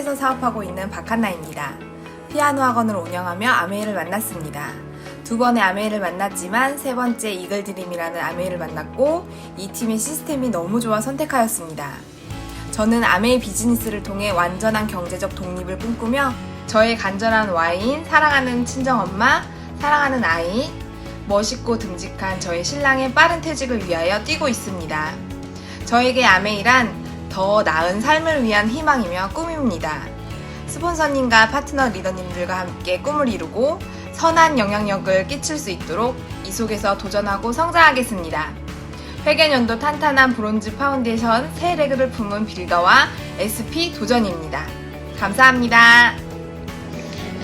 피투에서 사업하고 있는 박한나입니다. 피아노 학원을 운영하며 아메이를 만났습니다. 두 번의 아메이를 만났지만 세 번째 이글드림이라는 아메이를 만났고 이 팀의 시스템이 너무 좋아 선택하였습니다. 저는 아메이 비즈니스를 통해 완전한 경제적 독립을 꿈꾸며 저의 간절한 와인, 사랑하는 친정엄마, 사랑하는 아이, 멋있고 듬직한 저의 신랑의 빠른 퇴직을 위하여 뛰고 있습니다. 저에게 아메이란 더 나은 삶을 위한 희망이며 꿈입니다. 스폰서님과 파트너 리더님들과 함께 꿈을 이루고 선한 영향력을 끼칠 수 있도록 이 속에서 도전하고 성장하겠습니다. 회계년도 탄탄한 브론즈 파운데이션 새 레그를 품은 빌더와 SP 도전입니다. 감사합니다.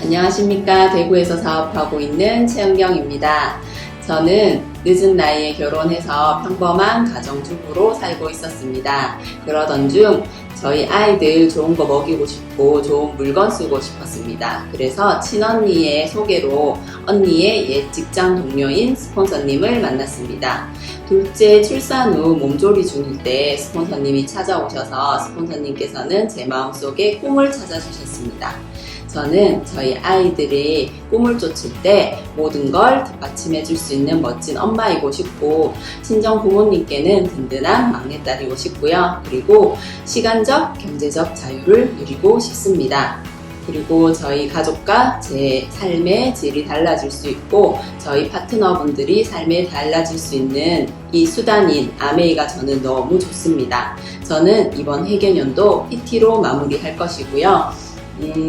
안녕하십니까. 대구에서 사업하고 있는 최은경입니다. 저는 늦은 나이에 결혼해서 평범한 가정주부로 살고 있었습니다. 그러던 중 저희 아이들 좋은 거 먹이고 싶고 좋은 물건 쓰고 싶었습니다. 그래서 친언니의 소개로 언니의 옛 직장 동료인 스폰서님을 만났습니다. 둘째 출산 후 몸조리 중일 때 스폰서님이 찾아오셔서 스폰서님께서는 제 마음속에 꿈을 찾아주셨습니다. 저는 저희 아이들이 꿈을 쫓을 때 모든 걸 뒷받침해 줄 수 있는 멋진 엄마이고 싶고 친정 부모님께는 든든한 막내딸이고 싶고요. 그리고 시간적, 경제적 자유를 누리고 싶습니다. 그리고 저희 가족과 제 삶의 질이 달라질 수 있고 저희 파트너분들이 삶에 달라질 수 있는 이 수단인 아메이가 저는 너무 좋습니다. 저는 이번 회계년도 PT로 마무리할 것이고요.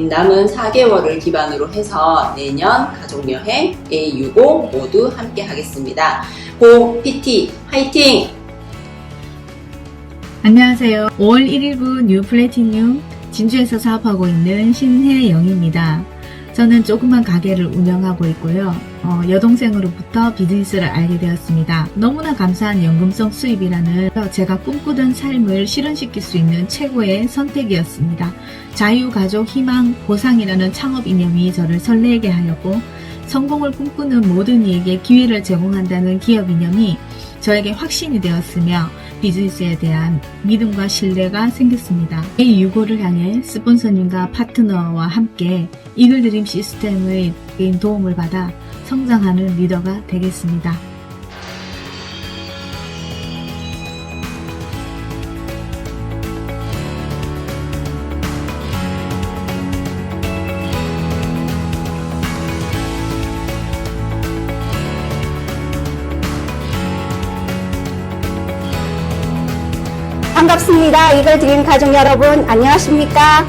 남은 4개월을 기반으로 해서 내년 가족여행 A65 모두 함께 하겠습니다. 고 PT 화이팅! 안녕하세요. 5월 1일부 뉴 플래티늄 진주에서 사업하고 있는 신혜영입니다. 저는 조그만 가게를 운영하고 있고요. 여동생으로부터 비즈니스를 알게 되었습니다. 너무나 감사한 연금성 수입이라는 제가 꿈꾸던 삶을 실현시킬 수 있는 최고의 선택이었습니다. 자유가족 희망 보상이라는 창업 이념이 저를 설레게 하였고 성공을 꿈꾸는 모든 이에게 기회를 제공한다는 기업 이념이 저에게 확신이 되었으며 비즈니스에 대한 믿음과 신뢰가 생겼습니다. 이 유고를 향해 스폰서님과 파트너와 함께 이글드림 시스템의 도움을 받아 성장하는 리더가 되겠습니다. 반갑습니다. 이글드림 가족 여러분 안녕하십니까?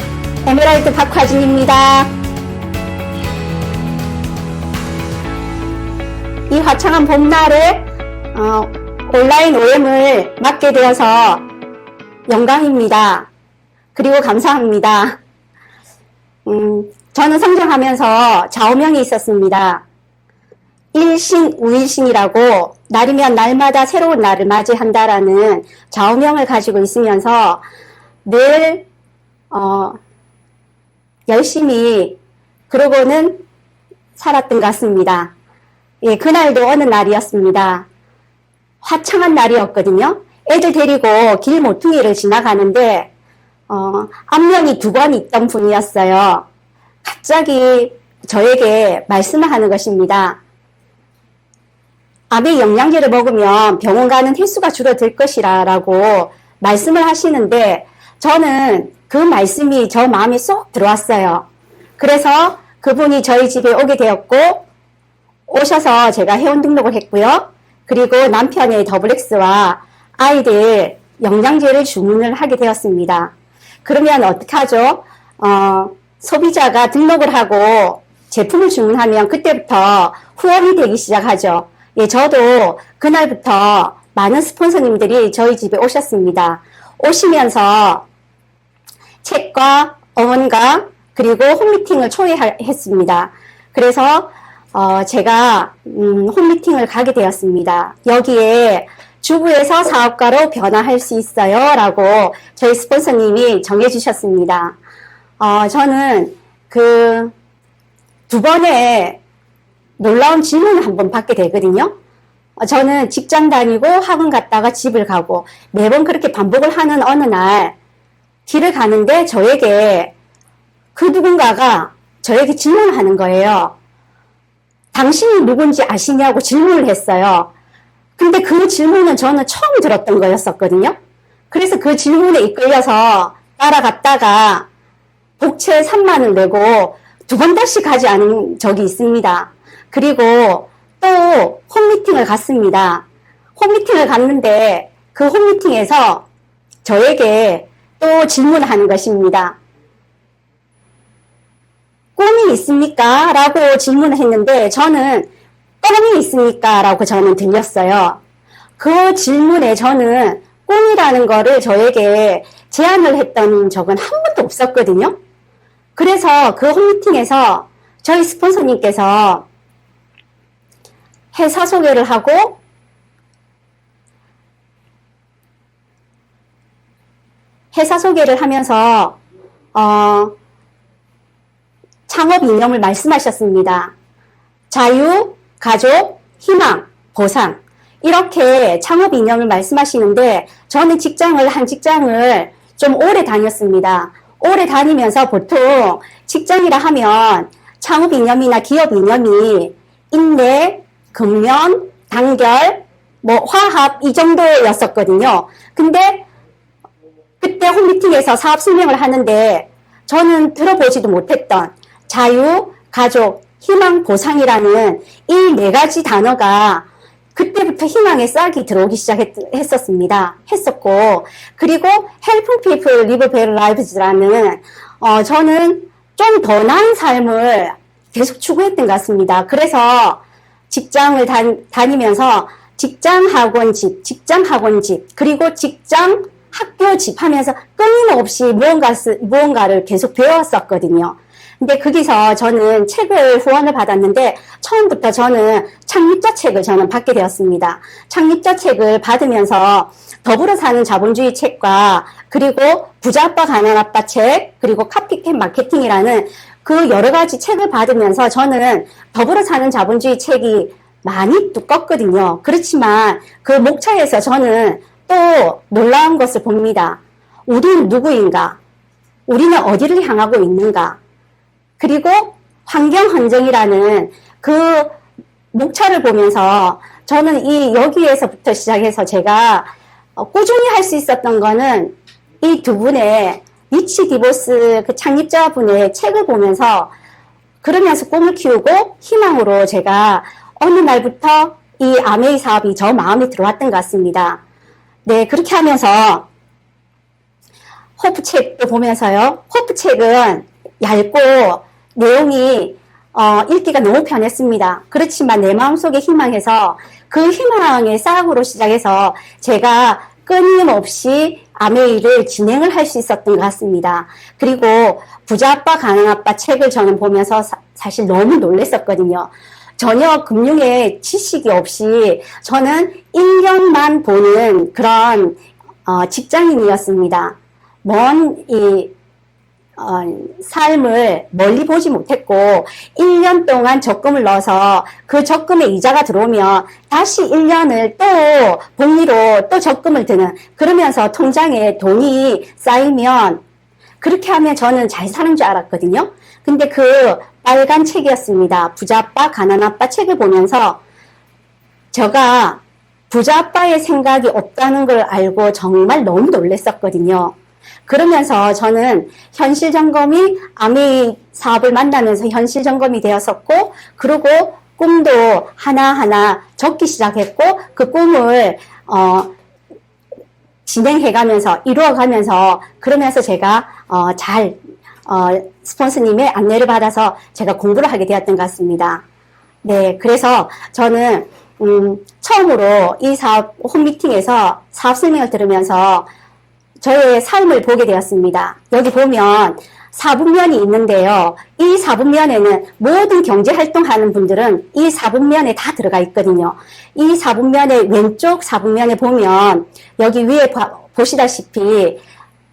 에메랄드 박화진입니다. 이 화창한 봄날에 온라인 OM을 맡게 되어서 영광입니다. 그리고 감사합니다. 저는 성장하면서 좌우명이 있었습니다. 일신 우일신이라고 날이면 날마다 새로운 날을 맞이한다라는 좌우명을 가지고 있으면서 늘 열심히 그러고는 살았던 것 같습니다. 예, 그날도 어느 날이었습니다. 화창한 날이었거든요. 애들 데리고 길 모퉁이를 지나가는데 앞면이 2번 있던 분이었어요. 갑자기 저에게 말씀을 하는 것입니다. 아메이 영양제를 먹으면 병원 가는 횟수가 줄어들 것이라 라고 말씀을 하시는데 저는 그 말씀이 저 마음에 쏙 들어왔어요. 그래서 그분이 저희 집에 오게 되었고 오셔서 제가 회원 등록을 했고요. 그리고 남편의 더블엑스와 아이들 영양제를 주문을 하게 되었습니다. 그러면 어떻게 하죠? 소비자가 등록을 하고 제품을 주문하면 그때부터 후원이 되기 시작하죠. 예, 저도 그날부터 많은 스폰서님들이 저희 집에 오셨습니다. 오시면서 책과 어원과 그리고 홈미팅을 초대했습니다. 그래서 제가 홈미팅을 가게 되었습니다. 여기에 주부에서 사업가로 변화할 수 있어요 라고 저희 스폰서님이 정해주셨습니다. 저는 그 2번의 놀라운 질문을 한번 받게 되거든요. 저는 직장 다니고 학원 갔다가 집을 가고 매번 그렇게 반복을 하는 어느 날 길을 가는데 저에게 그 누군가가 저에게 질문을 하는 거예요. 당신이 누군지 아시냐고 질문을 했어요. 근데 그 질문은 저는 처음 들었던 거였었거든요. 그래서 그 질문에 이끌려서 따라갔다가 복채 3만을 내고 2번 다시 가지 않은 적이 있습니다. 그리고 또 홈미팅을 갔습니다. 홈미팅을 갔는데 그 홈미팅에서 저에게 또 질문을 하는 것입니다. 꿈이 있습니까? 라고 질문을 했는데 저는 꿈이 있습니까? 라고 저는 들렸어요. 그 질문에 저는 꿈이라는 거를 저에게 제안을 했던 적은 한 번도 없었거든요. 그래서 그 홈미팅에서 저희 스폰서님께서 회사 소개를 하고 회사 소개를 하면서 창업 이념을 말씀하셨습니다. 자유, 가족, 희망, 보상 이렇게 창업 이념을 말씀하시는데 저는 한 직장을 좀 오래 다녔습니다. 오래 다니면서 보통 직장이라 하면 창업 이념이나 기업 이념이 인내, 근면, 단결, 화합 이 정도였었거든요. 근데 그때 홈미팅에서 사업 설명을 하는데 저는 들어보지도 못했던 자유, 가족, 희망, 보상이라는 이 4가지 단어가 그때부터 희망의 싹이 들어오기 했었고, 그리고 Helping People Live Better Lives라는, 저는 좀 더 나은 삶을 계속 추구했던 것 같습니다. 그래서 직장을 다니면서 직장 학원집, 그리고 직장 학교집 하면서 끊임없이 무언가를 계속 배웠었거든요. 근데 거기서 저는 책을 후원을 받았는데 처음부터 저는 창립자 책을 저는 받게 되었습니다. 창립자 책을 받으면서 더불어 사는 자본주의 책과 그리고 부자 아빠 가난 아빠 책 그리고 카피캣 마케팅이라는 그 여러 가지 책을 받으면서 저는 더불어 사는 자본주의 책이 많이 두껍거든요. 그렇지만 그 목차에서 저는 또 놀라운 것을 봅니다. 우리는 누구인가? 우리는 어디를 향하고 있는가? 그리고 환경헌정이라는 그 목차를 보면서 저는 여기에서부터 시작해서 제가 꾸준히 할 수 있었던 거는 이 두 분의 리치 디보스 그 창립자분의 책을 보면서 그러면서 꿈을 키우고 희망으로 제가 어느 날부터 이 아메이 사업이 저 마음에 들어왔던 것 같습니다. 네, 그렇게 하면서 호프책도 보면서요. 호프책은 얇고 내용이 읽기가 너무 편했습니다. 그렇지만 내 마음속에 희망해서 그 희망의 싹으로 시작해서 제가 끊임없이 아메이를 진행을 할 수 있었던 것 같습니다. 그리고 부자 아빠 가난 아빠 책을 저는 보면서 사실 너무 놀랐었거든요. 전혀 금융의 지식이 없이 저는 1년만 보는 그런 직장인이었습니다. 삶을 멀리 보지 못했고 1년 동안 적금을 넣어서 그 적금에 이자가 들어오면 다시 1년을 또 복리로 또 적금을 드는 그러면서 통장에 돈이 쌓이면 그렇게 하면 저는 잘 사는 줄 알았거든요. 근데 그 빨간 책이었습니다. 부자 아빠 가난 아빠 책을 보면서 제가 부자 아빠의 생각이 없다는 걸 알고 정말 너무 놀랐었거든요. 그러면서 저는 현실 점검이 아메이 사업을 만나면서 현실 점검이 되었었고, 그리고 꿈도 하나하나 적기 시작했고, 그 꿈을, 진행해가면서, 이루어가면서, 그러면서 제가, 스폰서님의 안내를 받아서 제가 공부를 하게 되었던 것 같습니다. 네, 그래서 저는, 처음으로 이 홈미팅에서 사업 설명을 들으면서 저의 삶을 보게 되었습니다. 여기 보면 4분면이 있는데요. 이 4분면에는 모든 경제활동하는 분들은 이 4분면에 다 들어가 있거든요. 이 4분면의 왼쪽 4분면에 보면 여기 위에 보시다시피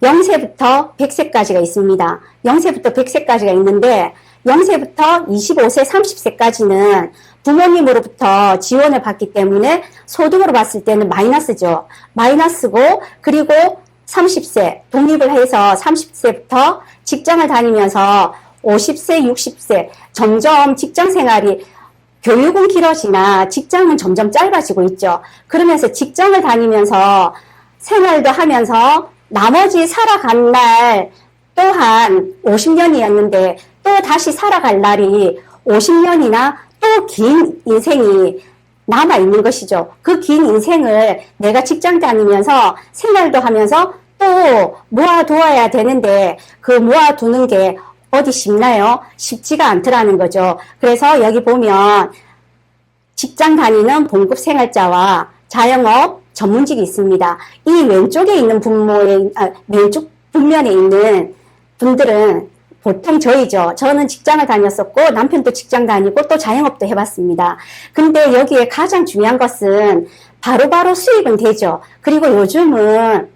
0세부터 100세까지가 있습니다. 0세부터 100세까지가 있는데 0세부터 25세, 30세까지는 부모님으로부터 지원을 받기 때문에 소득으로 봤을 때는 마이너스죠. 마이너스고, 그리고 30세, 독립을 해서 30세부터 직장을 다니면서 50세, 60세, 점점 직장 생활이 교육은 길어지나 직장은 점점 짧아지고 있죠. 그러면서 직장을 다니면서 생활도 하면서 나머지 살아간 날 또한 50년이었는데 또 다시 살아갈 날이 50년이나 또 긴 인생이 남아있는 것이죠. 그 긴 인생을 내가 직장 다니면서 생활도 하면서 또 모아두어야 되는데 그 모아두는 게 어디 쉽나요? 쉽지가 않더라는 거죠. 그래서 여기 보면 직장 다니는 봉급 생활자와 자영업 전문직이 있습니다. 이 왼쪽에 있는 왼쪽 분면에 있는 분들은 보통 저희죠. 저는 직장을 다녔었고 남편도 직장 다니고 또 자영업도 해봤습니다. 근데 여기에 가장 중요한 것은 바로바로 수익은 되죠. 그리고 요즘은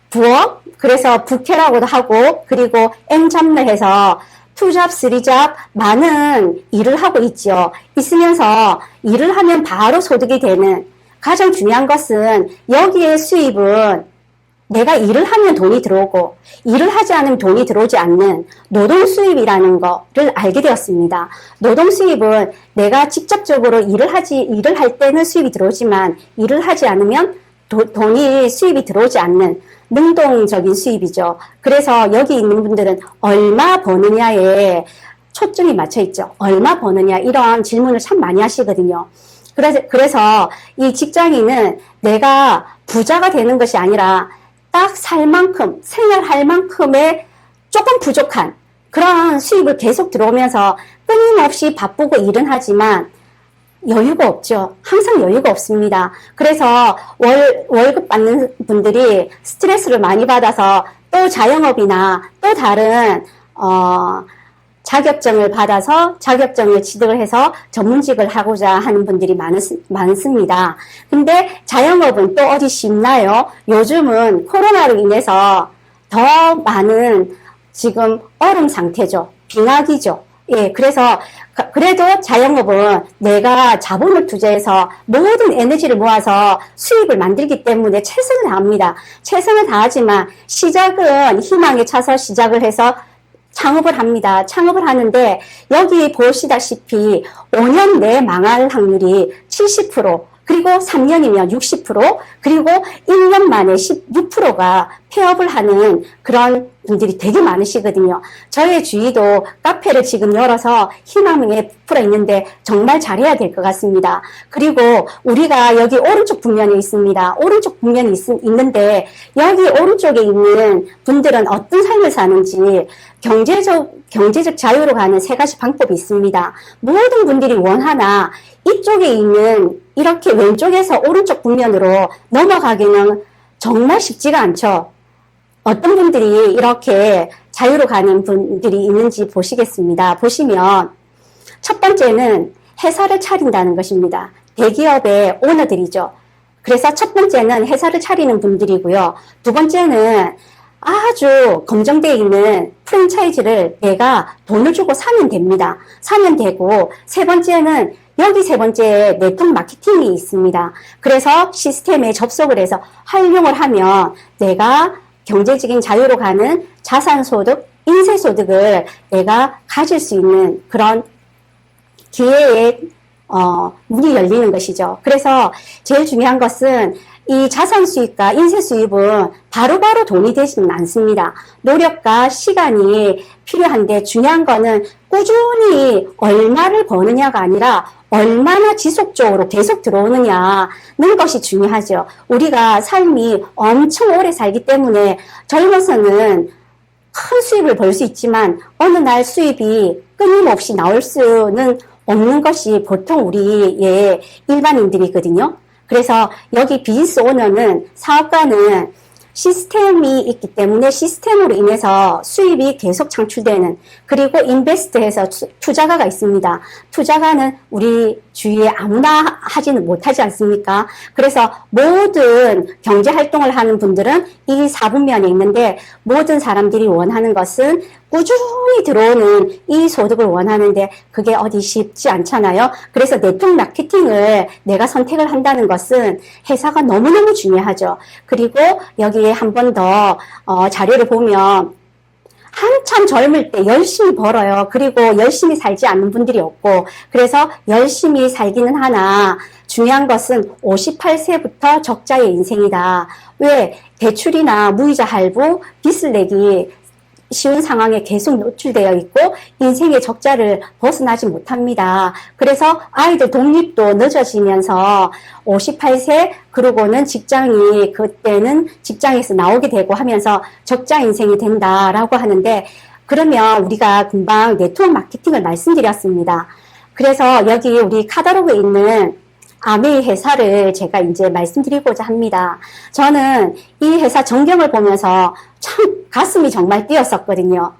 부업, 그래서 부캐라고도 하고 그리고 N잡을 해서 2잡, 3잡 많은 일을 하고 있죠. 있으면서 일을 하면 바로 소득이 되는 가장 중요한 것은 여기에 수입은 내가 일을 하면 돈이 들어오고 일을 하지 않으면 돈이 들어오지 않는 노동 수입이라는 거를 알게 되었습니다. 노동 수입은 내가 직접적으로 일을 할 때는 수입이 들어오지만 일을 하지 않으면 돈이 수입이 들어오지 않는 능동적인 수입이죠. 그래서 여기 있는 분들은 얼마 버느냐에 초점이 맞춰 있죠. 얼마 버느냐 이런 질문을 참 많이 하시거든요. 그래서 이 직장인은 내가 부자가 되는 것이 아니라 딱 살 만큼, 생활할 만큼의 조금 부족한 그런 수입을 계속 들어오면서 끊임없이 바쁘고 일은 하지만 여유가 없죠. 항상 여유가 없습니다. 그래서 월급 받는 분들이 스트레스를 많이 받아서 또 자영업이나 또 다른 자격증을 받아서 자격증을 취득을 해서 전문직을 하고자 하는 분들이 많습니다. 근데 자영업은 또 어디 쉽나요? 요즘은 코로나로 인해서 더 많은 지금 얼음 상태죠. 빙하기죠. 예, 그래서 그래도 자영업은 내가 자본을 투자해서 모든 에너지를 모아서 수입을 만들기 때문에 최선을 다합니다. 최선을 다하지만 시작은 희망에 차서 시작을 해서 창업을 합니다. 창업을 하는데 여기 보시다시피 5년 내에 망할 확률이 70%, 그리고 3년이면 60%, 그리고 1년 만에 16%가 폐업을 하는 그런 분들이 되게 많으시거든요. 저의 주위도 카페를 지금 열어서 희망에 부풀어 있는데 정말 잘해야 될 것 같습니다. 그리고 우리가 여기 오른쪽 분면에 있습니다. 오른쪽 분면이 있는데 여기 오른쪽에 있는 분들은 어떤 삶을 사는지 경제적 자유로 가는 세 가지 방법이 있습니다. 모든 분들이 원하나 이쪽에 있는 이렇게 왼쪽에서 오른쪽 분면으로 넘어가기는 정말 쉽지가 않죠. 어떤 분들이 이렇게 자유로 가는 분들이 있는지 보시겠습니다. 보시면 첫 번째는 회사를 차린다는 것입니다. 대기업의 오너들이죠. 그래서 첫 번째는 회사를 차리는 분들이고요. 두 번째는 아주 검증되어 있는 프랜차이즈를 내가 돈을 주고 사면 됩니다. 사면 되고, 세 번째는 여기 세 번째 네트워크 마케팅이 있습니다. 그래서 시스템에 접속을 해서 활용을 하면 내가 경제적인 자유로 가는 자산소득, 인쇄소득을 내가 가질 수 있는 그런 기회의 문이 열리는 것이죠. 그래서 제일 중요한 것은 이 자산 수입과 인쇄 수입은 바로바로 돈이 되지는 않습니다. 노력과 시간이 필요한데 중요한 거는 꾸준히 얼마를 버느냐가 아니라 얼마나 지속적으로 계속 들어오느냐는 것이 중요하죠. 우리가 삶이 엄청 오래 살기 때문에 젊어서는 큰 수입을 벌 수 있지만 어느 날 수입이 끊임없이 나올 수는 없는 것이 보통 우리의 일반인들이거든요. 그래서 여기 비즈니스 오너는, 사업가는 시스템이 있기 때문에 시스템으로 인해서 수입이 계속 창출되는, 그리고 인베스트해서 투자가가 있습니다. 투자가는 우리 주위에 아무나 하지는 못하지 않습니까? 그래서 모든 경제 활동을 하는 분들은 이 4분면에 있는데 모든 사람들이 원하는 것은 꾸준히 들어오는 이 소득을 원하는데 그게 어디 쉽지 않잖아요. 그래서 네트워크 마케팅을 내가 선택을 한다는 것은 회사가 너무너무 중요하죠. 그리고 여기에 한 번 더 자료를 보면 한참 젊을 때 열심히 벌어요. 그리고 열심히 살지 않는 분들이 없고, 그래서 열심히 살기는 하나 중요한 것은 58세부터 적자의 인생이다. 왜? 대출이나 무이자 할부, 빚을 내기 쉬운 상황에 계속 노출되어 있고 인생의 적자를 벗어나지 못합니다. 그래서 아이들 독립도 늦어지면서 58세 그러고는 직장이 그때는 직장에서 나오게 되고 하면서 적자 인생이 된다라고 하는데, 그러면 우리가 금방 네트워크 마케팅을 말씀드렸습니다. 그래서 여기 우리 카다로그에 있는 아메이 회사를 제가 이제 말씀드리고자 합니다. 저는 이 회사 전경을 보면서 참 가슴이 정말 뛰었었거든요.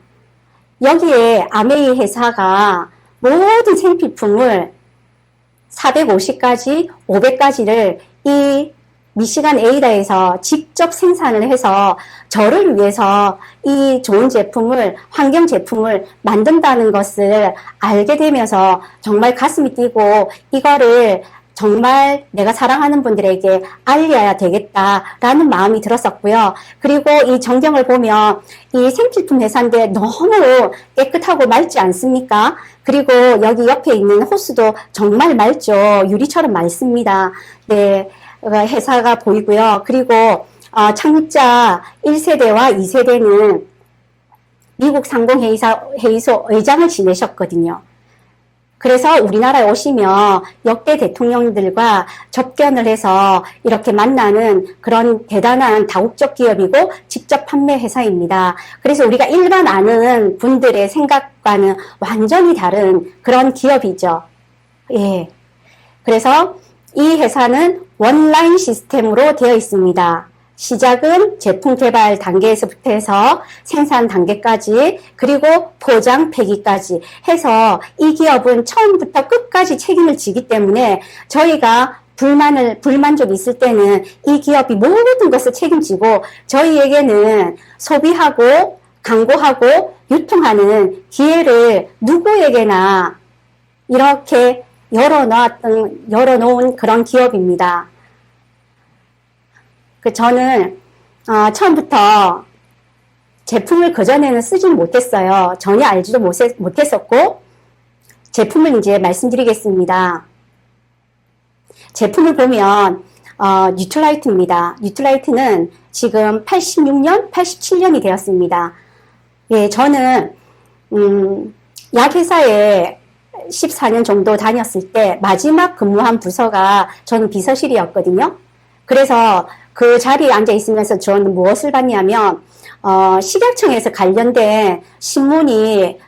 여기에 아메이 회사가 모든 생필품을 450가지, 500가지를 이 미시간 에이다에서 직접 생산을 해서 저를 위해서 이 좋은 제품을, 환경 제품을 만든다는 것을 알게 되면서 정말 가슴이 뛰고 이거를 정말 내가 사랑하는 분들에게 알려야 되겠다라는 마음이 들었었고요. 그리고 이 전경을 보면 이 생필품 회사인데 너무 깨끗하고 맑지 않습니까? 그리고 여기 옆에 있는 호스도 정말 맑죠. 유리처럼 맑습니다. 네, 회사가 보이고요. 그리고 창립자 1세대와 2세대는 미국 상공회의소 의장을 지내셨거든요. 그래서 우리나라에 오시면 역대 대통령들과 접견을 해서 이렇게 만나는 그런 대단한 다국적 기업이고 직접 판매 회사입니다. 그래서 우리가 일반 아는 분들의 생각과는 완전히 다른 그런 기업이죠. 예. 그래서 이 회사는 원라인 시스템으로 되어 있습니다. 시작은 제품 개발 단계에서부터 해서 생산 단계까지, 그리고 포장 폐기까지 해서 이 기업은 처음부터 끝까지 책임을 지기 때문에 저희가 불만족이 있을 때는 이 기업이 모든 것을 책임지고 저희에게는 소비하고 광고하고 유통하는 기회를 누구에게나 이렇게 열어놓은 그런 기업입니다. 저는 처음부터 제품을 그전에는 쓰지는 못했어요. 전혀 알지도 못했었고, 제품을 이제 말씀드리겠습니다. 제품을 보면 뉴트라이트입니다. 뉴트라이트는 지금 86년, 87년이 되었습니다. 예, 저는 약회사에 14년 정도 다녔을 때 마지막 근무한 부서가 저는 비서실이었거든요. 그래서 그 자리에 앉아 있으면서 저는 무엇을 봤냐면 식약청에서 관련된 신문이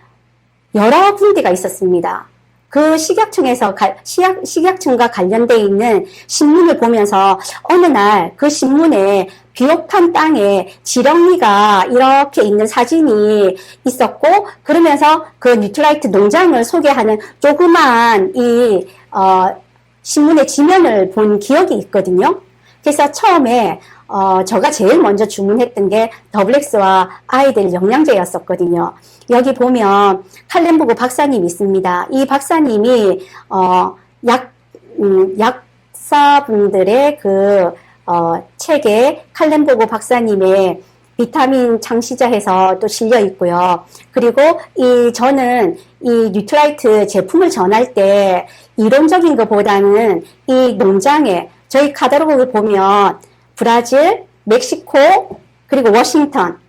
여러 군데가 있었습니다. 그 식약청과 관련되어 있는 신문을 보면서 어느 날 그 신문에 비옥한 땅에 지렁이가 이렇게 있는 사진이 있었고, 그러면서 그 뉴트라이트 농장을 소개하는 조그만 이 신문의 지면을 본 기억이 있거든요. 그래서 처음에 제가 제일 먼저 주문했던 게 더블엑스와 아이들 영양제였었거든요. 여기 보면 칼렌보그 박사님 있습니다. 이 박사님이 약사분들의 그 책에 칼렌보그 박사님의 비타민 창시자해서 또 실려 있고요. 그리고 저는 이 뉴트라이트 제품을 전할 때 이론적인 것보다는 이 농장에 저희 카다로그를 보면 브라질, 멕시코, 그리고 워싱턴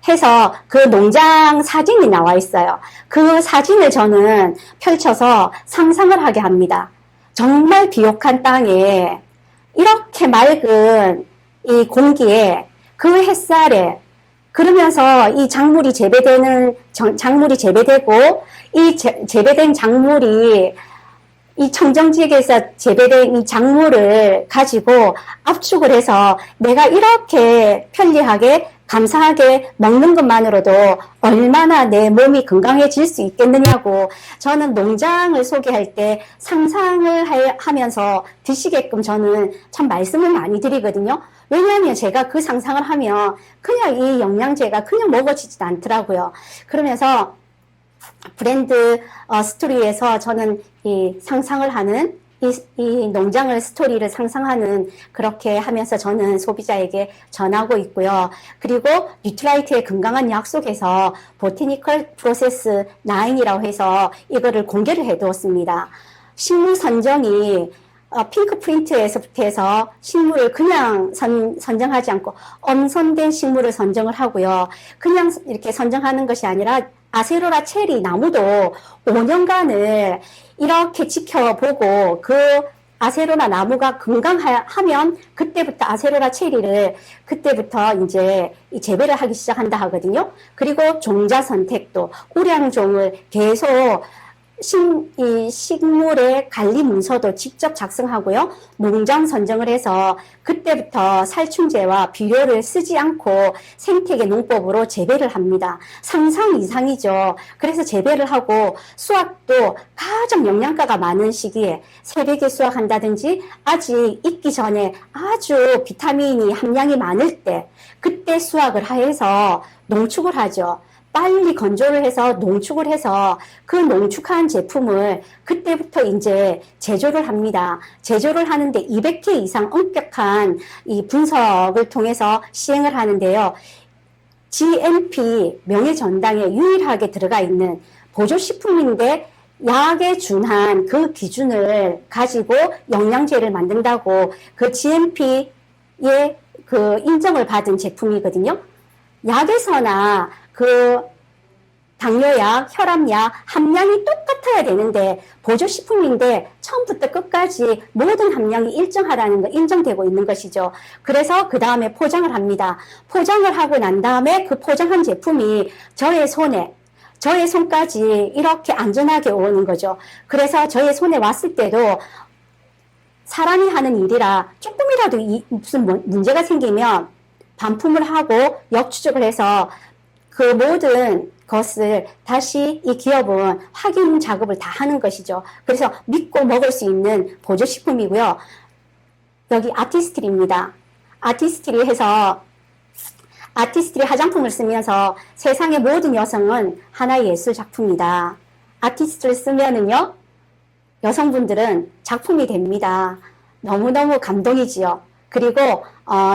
해서 그 농장 사진이 나와 있어요. 그 사진을 저는 펼쳐서 상상을 하게 합니다. 정말 비옥한 땅에 이렇게 맑은 이 공기에 그 햇살에 그러면서 이 작물이 재배되고 이 재배된 작물이 이 청정지역에서 재배된 이 작물을 가지고 압축을 해서 내가 이렇게 편리하게 감사하게 먹는 것만으로도 얼마나 내 몸이 건강해질 수 있겠느냐고, 저는 농장을 소개할 때 상상을 하면서 드시게끔 저는 참 말씀을 많이 드리거든요. 왜냐하면 제가 그 상상을 하면 그냥 이 영양제가 그냥 먹어지지도 않더라고요. 그러면서 브랜드 스토리에서 저는 이 상상을 하는 이 농장을 스토리를 상상하는 그렇게 하면서 저는 소비자에게 전하고 있고요. 그리고 뉴트라이트의 건강한 약 속에서 보테니컬 프로세스 9이라고 해서 이거를 공개를 해두었습니다. 식물 선정이 핑크 프린트에서부터 해서 식물을 그냥 선정하지 않고 엄선된 식물을 선정을 하고요. 그냥 이렇게 선정하는 것이 아니라 아세로라 체리 나무도 5년간을 이렇게 지켜보고 그 아세로라 나무가 건강하면 그때부터 아세로라 체리를 그때부터 이제 재배를 하기 시작한다 하거든요. 그리고 종자 선택도 우량종을 계속 이 식물의 관리 문서도 직접 작성하고요. 농장 선정을 해서 그때부터 살충제와 비료를 쓰지 않고 생태계 농법으로 재배를 합니다. 상상 이상이죠. 그래서 재배를 하고 수확도 가장 영양가가 많은 시기에 새벽에 수확한다든지 아직 익기 전에 아주 비타민이 함량이 많을 때 그때 수확을 해서 농축을 하죠. 빨리 건조를 해서 농축을 해서 그 농축한 제품을 그때부터 이제 제조를 합니다. 제조를 하는데 200회 이상 엄격한 이 분석을 통해서 시행을 하는데요. GMP 명예전당에 유일하게 들어가 있는 보조식품인데 약에 준한 그 기준을 가지고 영양제를 만든다고 그 GMP의 그 인정을 받은 제품이거든요. 약에서나 그 당뇨약, 혈압약 함량이 똑같아야 되는데 보조식품인데 처음부터 끝까지 모든 함량이 일정하다는 거 인정되고 있는 것이죠. 그래서 그 다음에 포장을 합니다. 포장을 하고 난 다음에 그 포장한 제품이 저의 손까지 이렇게 안전하게 오는 거죠. 그래서 저의 손에 왔을 때도 사람이 하는 일이라 조금이라도 무슨 문제가 생기면 반품을 하고 역추적을 해서 그 모든 것을 다시 이 기업은 확인 작업을 다 하는 것이죠. 그래서 믿고 먹을 수 있는 보조식품이고요. 여기 아티스트리입니다. 아티스트리 해서 아티스트리 화장품을 쓰면서 세상의 모든 여성은 하나의 예술 작품이다. 아티스트를 쓰면은요, 여성분들은 작품이 됩니다. 너무너무 감동이지요. 그리고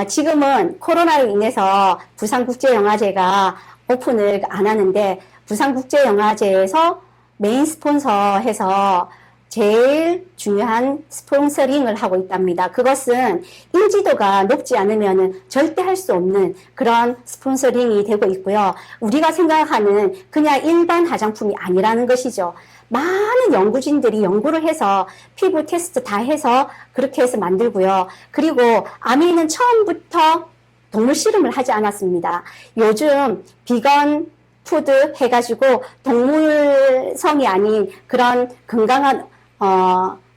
지금은 코로나로 인해서 부산국제영화제가 오픈을 안 하는데 부산국제영화제에서 메인 스폰서해서 제일 중요한 스폰서링을 하고 있답니다. 그것은 인지도가 높지 않으면 절대 할 수 없는 그런 스폰서링이 되고 있고요. 우리가 생각하는 그냥 일반 화장품이 아니라는 것이죠. 많은 연구진들이 연구를 해서 피부 테스트 다 해서 그렇게 해서 만들고요. 그리고 아메이는 처음부터 동물 실험을 하지 않았습니다. 요즘 비건 푸드 해가지고 동물성이 아닌 그런 건강한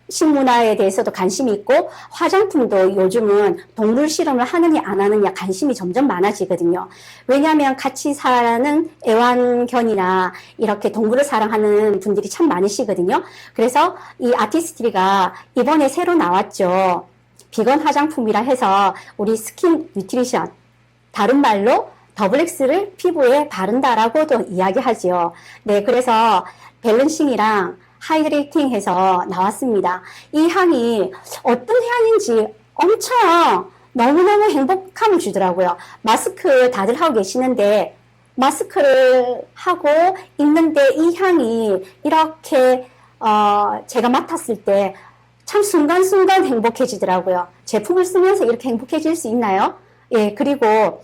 식문화에 대해서도 관심이 있고 화장품도 요즘은 동물 실험을 하느냐 안 하느냐 관심이 점점 많아지거든요. 왜냐하면 같이 사는 애완견이나 이렇게 동물을 사랑하는 분들이 참 많으시거든요. 그래서 이 아티스트리가 이번에 새로 나왔죠. 비건 화장품이라 해서 우리 스킨 뉴트리션, 다른 말로 더블엑스를 피부에 바른다라고도 이야기하지요. 네, 그래서 밸런싱이랑 하이드레이팅 해서 나왔습니다. 이 향이 어떤 향인지 엄청 너무너무 행복감을 주더라고요. 마스크 다들 하고 계시는데 마스크를 하고 있는데 이 향이 이렇게 제가 맡았을 때 참 순간순간 행복해지더라고요. 제품을 쓰면서 이렇게 행복해질 수 있나요? 예, 그리고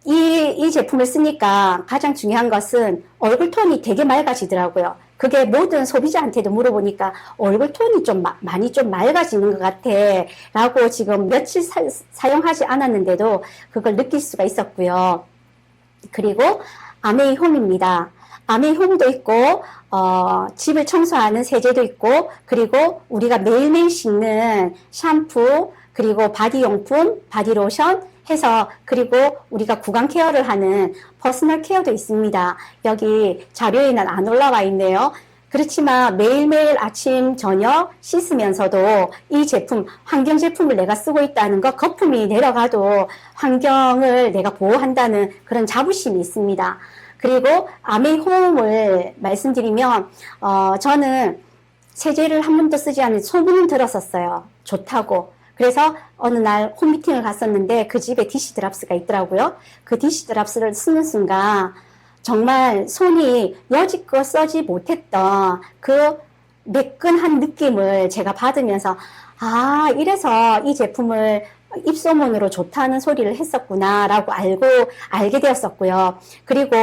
이 제품을 쓰니까 가장 중요한 것은 얼굴 톤이 되게 맑아지더라고요. 그게 모든 소비자한테도 물어보니까 얼굴 톤이 좀 많이 좀 맑아지는 것 같아 라고 지금 며칠 사용하지 않았는데도 그걸 느낄 수가 있었고요. 그리고 아메이 홈입니다. 아메이 홈도 있고 집을 청소하는 세제도 있고 그리고 우리가 매일매일 씻는 샴푸 그리고 바디용품, 바디로션 해서 그리고 우리가 구강 케어를 하는 퍼스널 케어도 있습니다. 여기 자료에는 안 올라와 있네요. 그렇지만 매일매일 아침, 저녁 씻으면서도 이 제품, 환경 제품을 내가 쓰고 있다는 것, 거품이 내려가도 환경을 내가 보호한다는 그런 자부심이 있습니다. 그리고 아메이 홈을 말씀드리면, 저는 세제를 한 번도 쓰지 않은 소문은 들었었어요. 좋다고. 그래서 어느 날 홈미팅을 갔었는데 그 집에 디시 드랍스가 있더라고요. 그 디시 드랍스를 쓰는 순간 정말 손이 여지껏 써지 못했던 그 매끈한 느낌을 제가 받으면서 아, 이래서 이 제품을 입소문으로 좋다는 소리를 했었구나 라고 알게 되었었고요. 그리고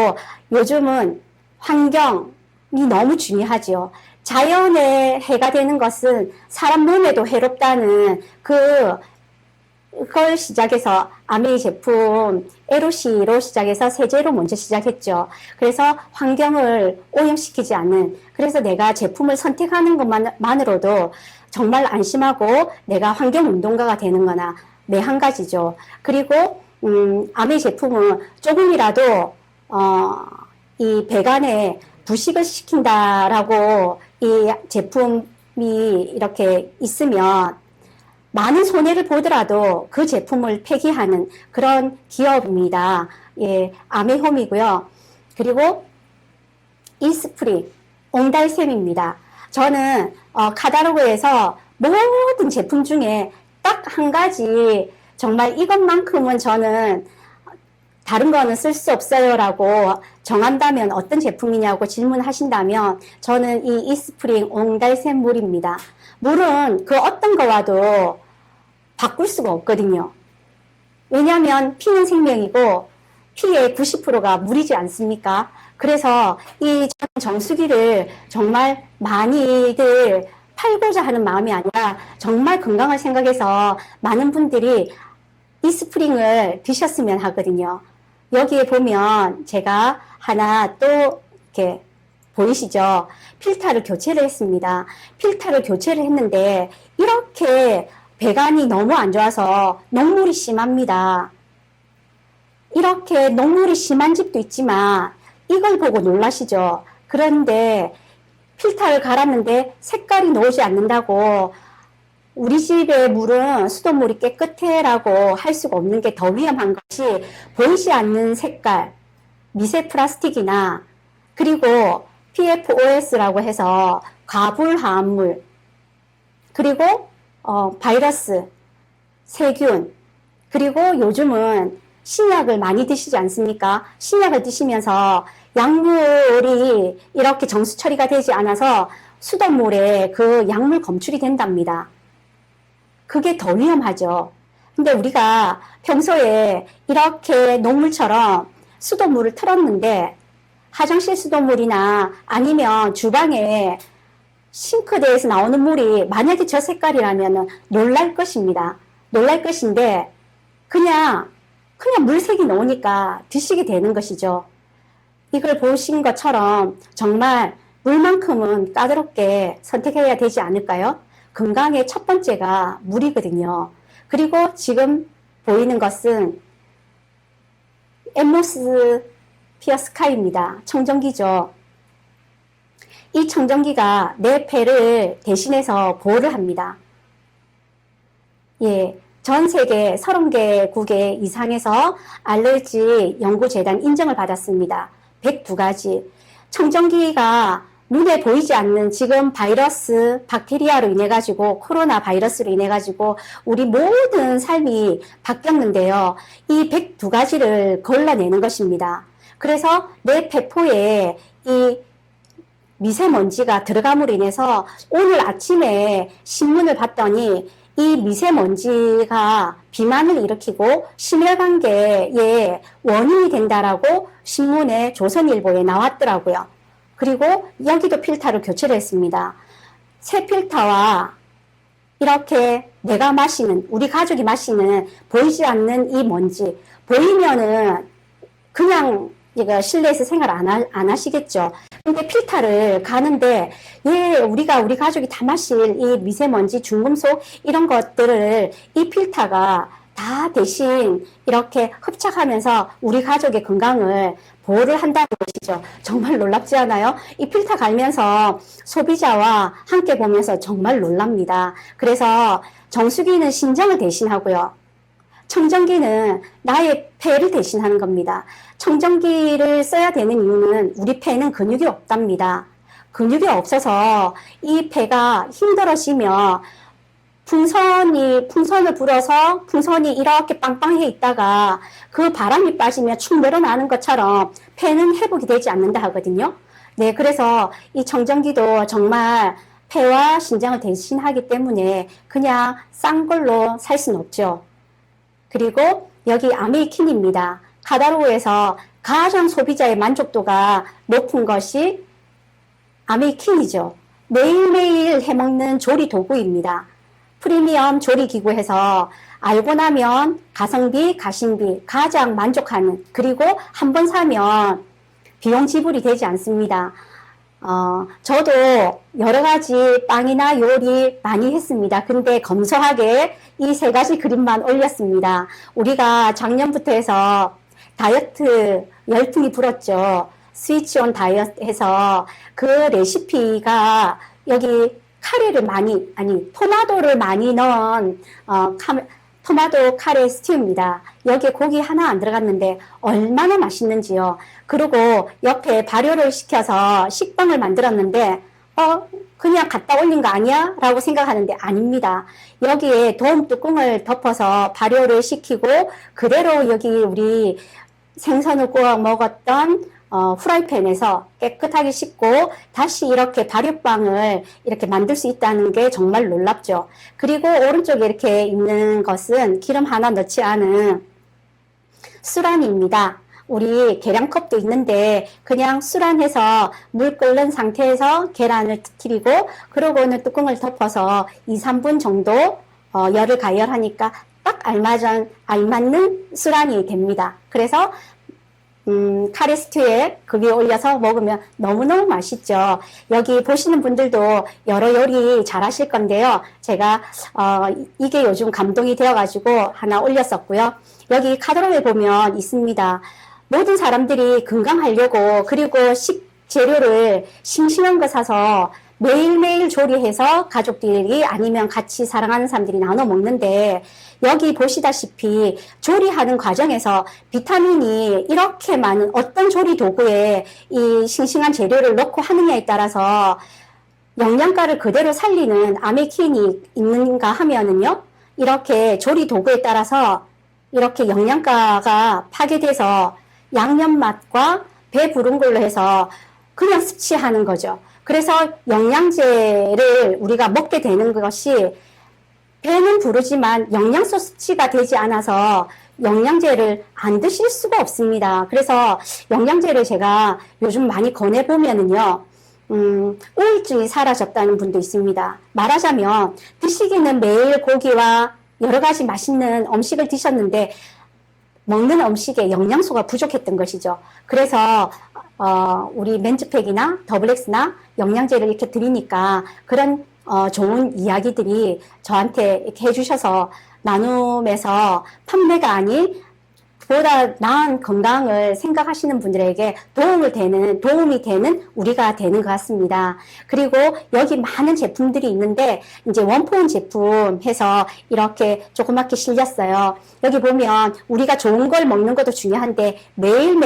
요즘은 환경이 너무 중요하지요. 자연에 해가 되는 것은 사람 몸에도 해롭다는 그걸 시작해서 아메이 제품 LOC로 시작해서 세제로 먼저 시작했죠. 그래서 환경을 오염시키지 않는, 그래서 내가 제품을 선택하는 것만으로도 정말 안심하고 내가 환경운동가가 되는 거나 매 한 가지죠. 그리고 아메이 제품은 조금이라도 이 배관에 부식을 시킨다라고 이 제품이 이렇게 있으면 많은 손해를 보더라도 그 제품을 폐기하는 그런 기업입니다. 예, 아메홈이고요. 그리고 이스프링, 옹달샘입니다. 저는 카다로그에서 모든 제품 중에 딱 한 가지 정말 이것만큼은 저는 다른 거는 쓸 수 없어요 라고 정한다면 어떤 제품이냐고 질문하신다면 저는 이 이스프링 옹달샘 물입니다. 물은 그 어떤 거와도 바꿀 수가 없거든요. 왜냐하면 피는 생명이고 피의 90%가 물이지 않습니까? 그래서 이 정수기를 정말 많이들 팔고자 하는 마음이 아니라 정말 건강을 생각해서 많은 분들이 이스프링을 드셨으면 하거든요. 여기에 보면 제가 하나 또 이렇게 보이시죠? 필터를 교체를 했습니다. 필터를 교체를 했는데 이렇게 배관이 너무 안 좋아서 녹물이 심합니다. 이렇게 녹물이 심한 집도 있지만 이걸 보고 놀라시죠? 그런데 필터를 갈았는데 색깔이 나오지 않는다고 우리 집의 물은 수돗물이 깨끗해 라고 할 수가 없는 게 더 위험한 것이 보이지 않는 색깔, 미세 플라스틱이나 그리고 PFOS라고 해서 과불화합물 그리고 바이러스, 세균 그리고 요즘은 신약을 많이 드시지 않습니까? 신약을 드시면서 약물이 이렇게 정수 처리가 되지 않아서 수돗물에 그 약물 검출이 된답니다. 그게 더 위험하죠. 근데 우리가 평소에 이렇게 녹물처럼 수돗물을 틀었는데 화장실 수돗물이나 아니면 주방에 싱크대에서 나오는 물이 만약에 저 색깔이라면 놀랄 것입니다. 놀랄 것인데 그냥 물색이 나오니까 드시게 되는 것이죠. 이걸 보신 것처럼 정말 물만큼은 까다롭게 선택해야 되지 않을까요? 건강의 첫 번째가 물이거든요. 그리고 지금 보이는 것은 앰모스피어 스카이입니다. 청정기죠. 이 청정기가 내 폐를 대신해서 보호를 합니다. 예, 전 세계 30개국에 이상에서 알레르기 연구재단 인정을 받았습니다. 102가지. 청정기가 눈에 보이지 않는 지금 바이러스, 박테리아로 인해 가지고 코로나 바이러스로 인해 가지고 우리 모든 삶이 바뀌었는데요. 이 102가지를 걸러내는 것입니다. 그래서 내 폐포에 이 미세먼지가 들어감으로 인해서 오늘 아침에 신문을 봤더니 이 미세먼지가 비만을 일으키고 심혈관계에 원인이 된다라고 신문에 조선일보에 나왔더라고요. 그리고 여기도 필터를 교체를 했습니다. 새 필터와 이렇게 내가 마시는, 우리 가족이 마시는 보이지 않는 이 먼지, 보이면은 그냥 이거 실내에서 생활 안 하시겠죠. 근데 필터를 가는데, 예, 우리 가족이 다 마실 이 미세먼지, 중금속, 이런 것들을 이 필터가 다 대신 이렇게 흡착하면서 우리 가족의 건강을 보호를 한다는 것이죠. 정말 놀랍지 않아요? 이 필터 갈면서 소비자와 함께 보면서 정말 놀랍니다. 그래서 정수기는 신장을 대신하고요. 청정기는 나의 폐를 대신하는 겁니다. 청정기를 써야 되는 이유는 우리 폐는 근육이 없답니다. 근육이 없어서 이 폐가 힘들어지며 풍선을 불어서 풍선이 이렇게 빵빵해 있다가 그 바람이 빠지면 축 늘어나는 것처럼 폐는 회복이 되지 않는다 하거든요. 네, 그래서 이 청정기도 정말 폐와 신장을 대신하기 때문에 그냥 싼 걸로 살 수는 없죠. 그리고 여기 아메이킨입니다. 카다로우에서 가장 소비자의 만족도가 높은 것이 아메이킨이죠. 매일매일 해먹는 조리 도구입니다. 프리미엄 조리기구에서 알고 나면 가성비, 가심비 가장 만족하는, 그리고 한 번 사면 비용 지불이 되지 않습니다. 저도 여러 가지 빵이나 요리 많이 했습니다. 근데 검소하게 이 세 가지 그림만 올렸습니다. 우리가 작년부터 해서 다이어트 열풍이 불었죠. 스위치 온 다이어트 해서 그 레시피가 여기 토마토를 많이 넣은 토마토 카레 스튜입니다. 여기에 고기 하나 안 들어갔는데 얼마나 맛있는지요. 그리고 옆에 발효를 시켜서 식빵을 만들었는데 그냥 갖다 올린 거 아니야? 라고 생각하는데 아닙니다. 여기에 도움 뚜껑을 덮어서 발효를 시키고 그대로 여기 우리 생선을 구워 먹었던 후라이팬에서 깨끗하게 씻고 다시 이렇게 발효빵을 이렇게 만들 수 있다는 게 정말 놀랍죠. 그리고 오른쪽에 이렇게 있는 것은 기름 하나 넣지 않은 수란입니다. 우리 계량컵도 있는데 그냥 수란해서 물 끓는 상태에서 계란을 터뜨리고 그러고는 뚜껑을 덮어서 2, 3분 정도 열을 가열하니까 딱 알맞는 수란이 됩니다. 그래서 카레 스튜에 그 위에 올려서 먹으면 너무너무 맛있죠. 여기 보시는 분들도 여러 요리 잘 하실 건데요. 제가 이게 요즘 감동이 되어가지고 하나 올렸었고요. 여기 카드롬에 보면 있습니다. 모든 사람들이 건강하려고 그리고 식재료를 싱싱한 거 사서 매일매일 조리해서 가족들이 아니면 같이 사랑하는 사람들이 나눠 먹는데 여기 보시다시피 조리하는 과정에서 비타민이 이렇게 많은 어떤 조리 도구에 이 싱싱한 재료를 넣고 하느냐에 따라서 영양가를 그대로 살리는 아메킨이 있는가 하면은요, 이렇게 조리 도구에 따라서 이렇게 영양가가 파괴돼서 양념 맛과 배 부른 걸로 해서 그냥 섭취하는 거죠. 그래서 영양제를 우리가 먹게 되는 것이 배는 부르지만 영양소 섭취가 되지 않아서 영양제를 안 드실 수가 없습니다. 그래서 영양제를 제가 요즘 많이 권해보면은요, 우울증이 사라졌다는 분도 있습니다. 말하자면 드시기는 매일 고기와 여러 가지 맛있는 음식을 드셨는데 먹는 음식에 영양소가 부족했던 것이죠. 그래서 우리 맨즈팩이나 더블엑스나 영양제를 이렇게 드리니까 그런 좋은 이야기들이 저한테 이렇게 해주셔서 나눔에서 판매가 아닌 보다 나은 건강을 생각하시는 분들에게 도움이 되는 우리가 되는 것 같습니다. 그리고 여기 많은 제품들이 있는데 이제 원포인 제품 해서 이렇게 조그맣게 실렸어요. 여기 보면 우리가 좋은 걸 먹는 것도 중요한데 매일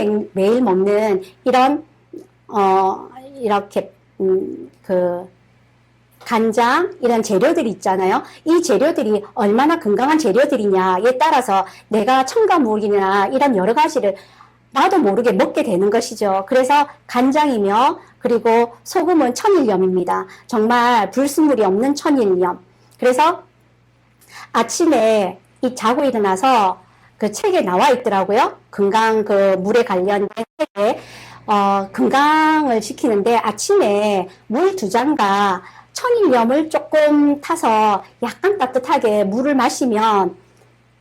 먹는 이런 이렇게 간장 이런 재료들이 있잖아요. 이 재료들이 얼마나 건강한 재료들이냐에 따라서 내가 첨가물이나 이런 여러 가지를 나도 모르게 먹게 되는 것이죠. 그래서 간장이며 그리고 소금은 천일염입니다. 정말 불순물이 없는 천일염. 그래서 아침에 자고 일어나서 그 책에 나와 있더라고요. 건강 그 물에 관련된 책에 건강을 지키는데 아침에 물 2잔과 천일염을 조금 타서 약간 따뜻하게 물을 마시면,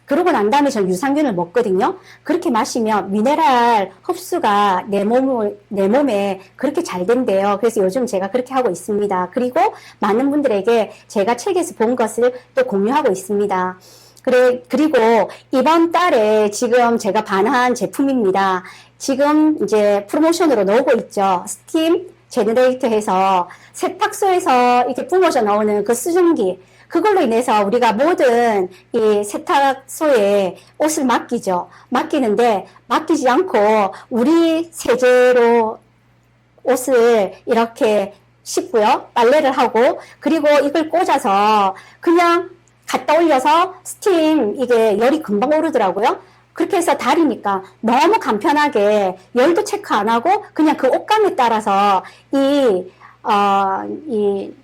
그러고 난 다음에 전 유산균을 먹거든요. 그렇게 마시면 미네랄 흡수가 내 몸에 그렇게 잘 된대요. 그래서 요즘 제가 그렇게 하고 있습니다. 그리고 많은 분들에게 제가 책에서 본 것을 또 공유하고 있습니다. 그리고 이번 달에 지금 제가 반한 제품입니다. 지금 이제 프로모션으로 나오고 있죠. 스팀 제너레이터 해서 세탁소에서 이렇게 뿜어져 나오는 그 수증기, 그걸로 인해서 우리가 모든 이 세탁소에 옷을 맡기죠. 맡기는데 맡기지 않고 우리 세제로 옷을 이렇게 씻고요. 빨래를 하고, 그리고 이걸 꽂아서 그냥 갖다 올려서 스팀, 이게 열이 금방 오르더라고요. 그렇게 해서 달이니까 너무 간편하게 열도 체크 안 하고 그냥 그 옷감에 따라서 이